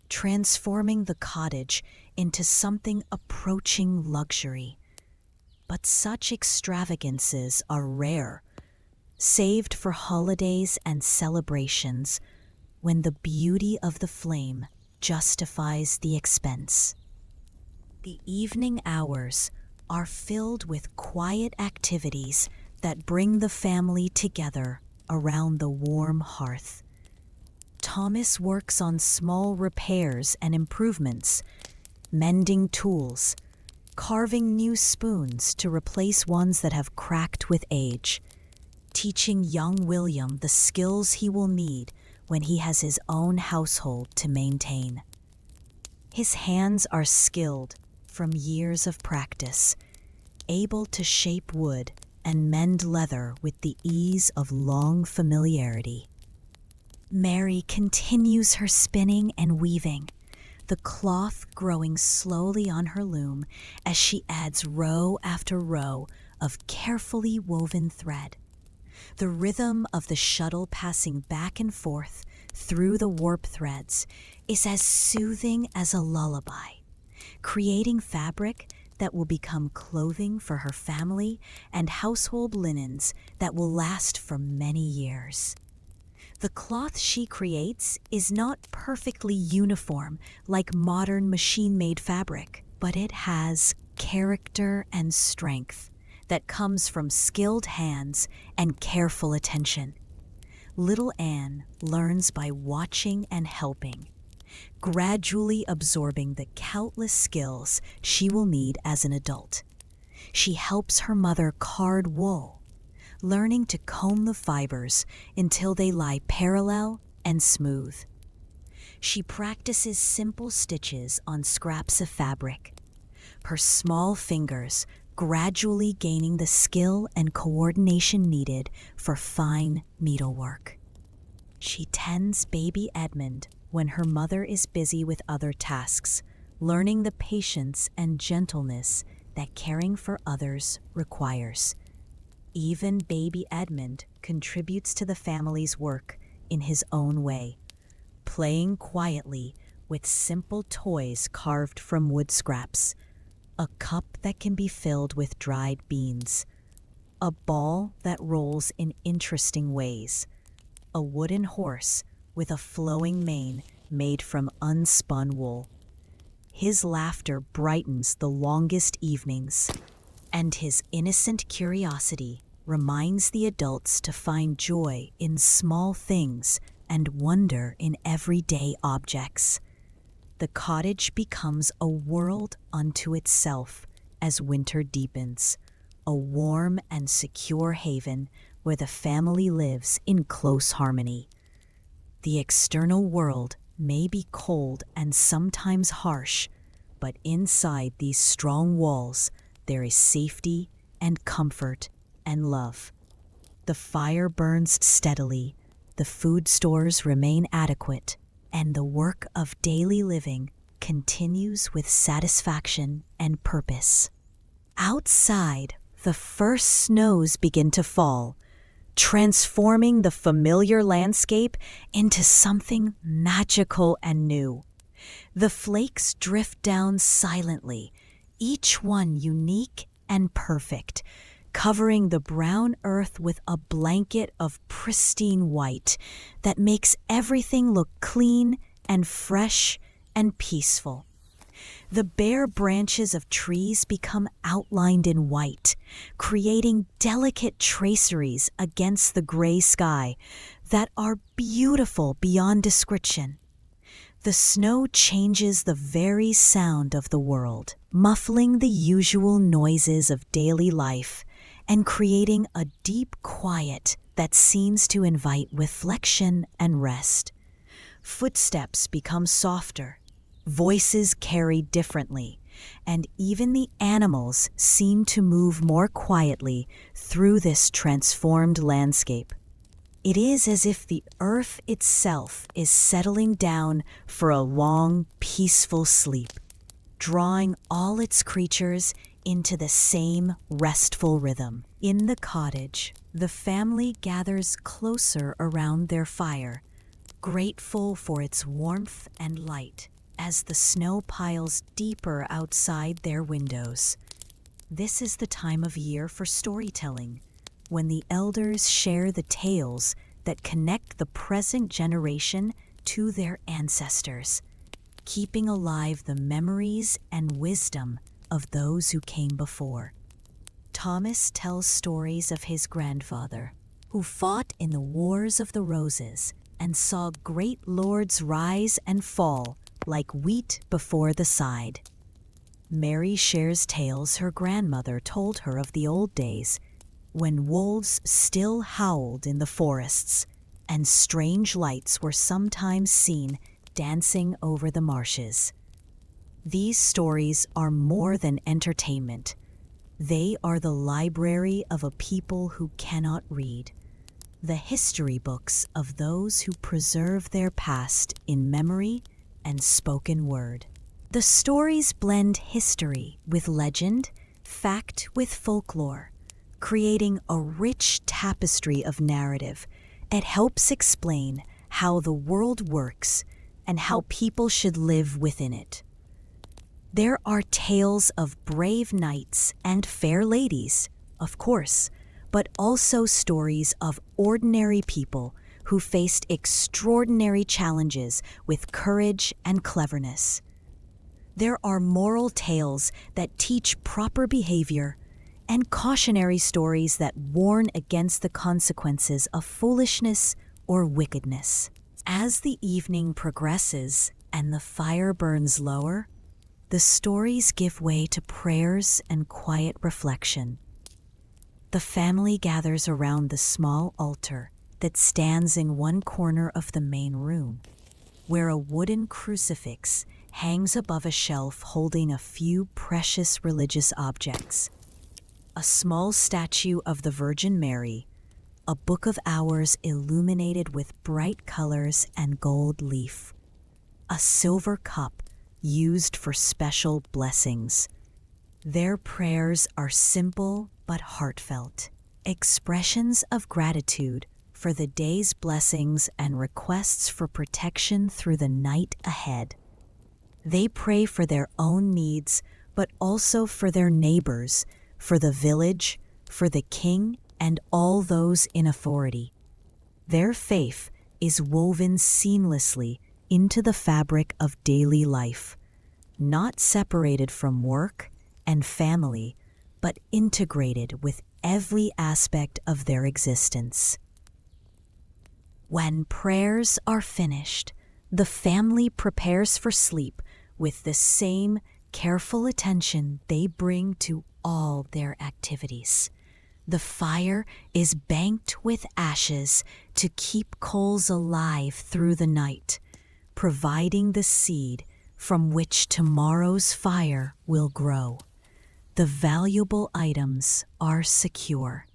transforming the cottage into something approaching luxury. But such extravagances are rare, saved for holidays and celebrations when the beauty of the flame justifies the expense. The evening hours are filled with quiet activities that bring the family together around the warm hearth. Thomas works on small repairs and improvements, mending tools, carving new spoons to replace ones that have cracked with age, teaching young William the skills he will need when he has his own household to maintain. His hands are skilled from years of practice, able to shape wood and mend leather with the ease of long familiarity. Mary continues her spinning and weaving, the cloth growing slowly on her loom as she adds row after row of carefully woven thread. The rhythm of the shuttle passing back and forth through the warp threads is as soothing as a lullaby, creating fabric that will become clothing for her family and household linens that will last for many years. The cloth she creates is not perfectly uniform like modern machine-made fabric, but it has character and strength that comes from skilled hands and careful attention. Little Anne learns by watching and helping, gradually absorbing the countless skills she will need as an adult. She helps her mother card wool, learning to comb the fibers until they lie parallel and smooth. She practices simple stitches on scraps of fabric, her small fingers gradually gaining the skill and coordination needed for fine needlework. She tends baby Edmund when her mother is busy with other tasks, learning the patience and gentleness that caring for others requires. Even baby Edmund contributes to the family's work in his own way, playing quietly with simple toys carved from wood scraps, a cup that can be filled with dried beans, a ball that rolls in interesting ways, a wooden horse with a flowing mane made from unspun wool. His laughter brightens the longest evenings, and his innocent curiosity reminds the adults to find joy in small things and wonder in everyday objects. The cottage becomes a world unto itself as winter deepens, a warm and secure haven where the family lives in close harmony. The external world may be cold and sometimes harsh, but inside these strong walls there is safety and comfort and love. The fire burns steadily, the food stores remain adequate, and the work of daily living continues with satisfaction and purpose. Outside, the first snows begin to fall, transforming the familiar landscape into something magical and new. The flakes drift down silently, each one unique and perfect, covering the brown earth with a blanket of pristine white that makes everything look clean and fresh and peaceful. The bare branches of trees become outlined in white, creating delicate traceries against the gray sky that are beautiful beyond description. The snow changes the very sound of the world, muffling the usual noises of daily life and creating a deep quiet that seems to invite reflection and rest. Footsteps become softer, voices carry differently, and even the animals seem to move more quietly through this transformed landscape. It is as if the earth itself is settling down for a long, peaceful sleep, drawing all its creatures into the same restful rhythm. In the cottage, the family gathers closer around their fire, grateful for its warmth and light as the snow piles deeper outside their windows. This is the time of year for storytelling, when the elders share the tales that connect the present generation to their ancestors, keeping alive the memories and wisdom of those who came before. Thomas tells stories of his grandfather, who fought in the Wars of the Roses and saw great lords rise and fall like wheat before the scythe. Mary shares tales her grandmother told her of the old days, when wolves still howled in the forests and strange lights were sometimes seen dancing over the marshes. These stories are more than entertainment. They are the library of a people who cannot read, the history books of those who preserve their past in memory and spoken word. The stories blend history with legend, fact with folklore, creating a rich tapestry of narrative that helps explain how the world works and how people should live within it. There are tales of brave knights and fair ladies, of course, but also stories of ordinary people who faced extraordinary challenges with courage and cleverness. There are moral tales that teach proper behavior and cautionary stories that warn against the consequences of foolishness or wickedness. As the evening progresses and the fire burns lower, the stories give way to prayers and quiet reflection. The family gathers around the small altar that stands in one corner of the main room, where a wooden crucifix hangs above a shelf holding a few precious religious objects. A small statue of the Virgin Mary, a book of hours illuminated with bright colors and gold leaf, a silver cup used for special blessings. Their prayers are simple but heartfelt, expressions of gratitude for the day's blessings and requests for protection through the night ahead. They pray for their own needs, but also for their neighbors, for the village, for the king, and all those in authority. Their faith is woven seamlessly into the fabric of daily life, not separated from work and family, but integrated with every aspect of their existence. When prayers are finished, the family prepares for sleep with the same careful attention they bring to all their activities. The fire is banked with ashes to keep coals alive through the night, providing the seed from which tomorrow's fire will grow. The valuable items are secure,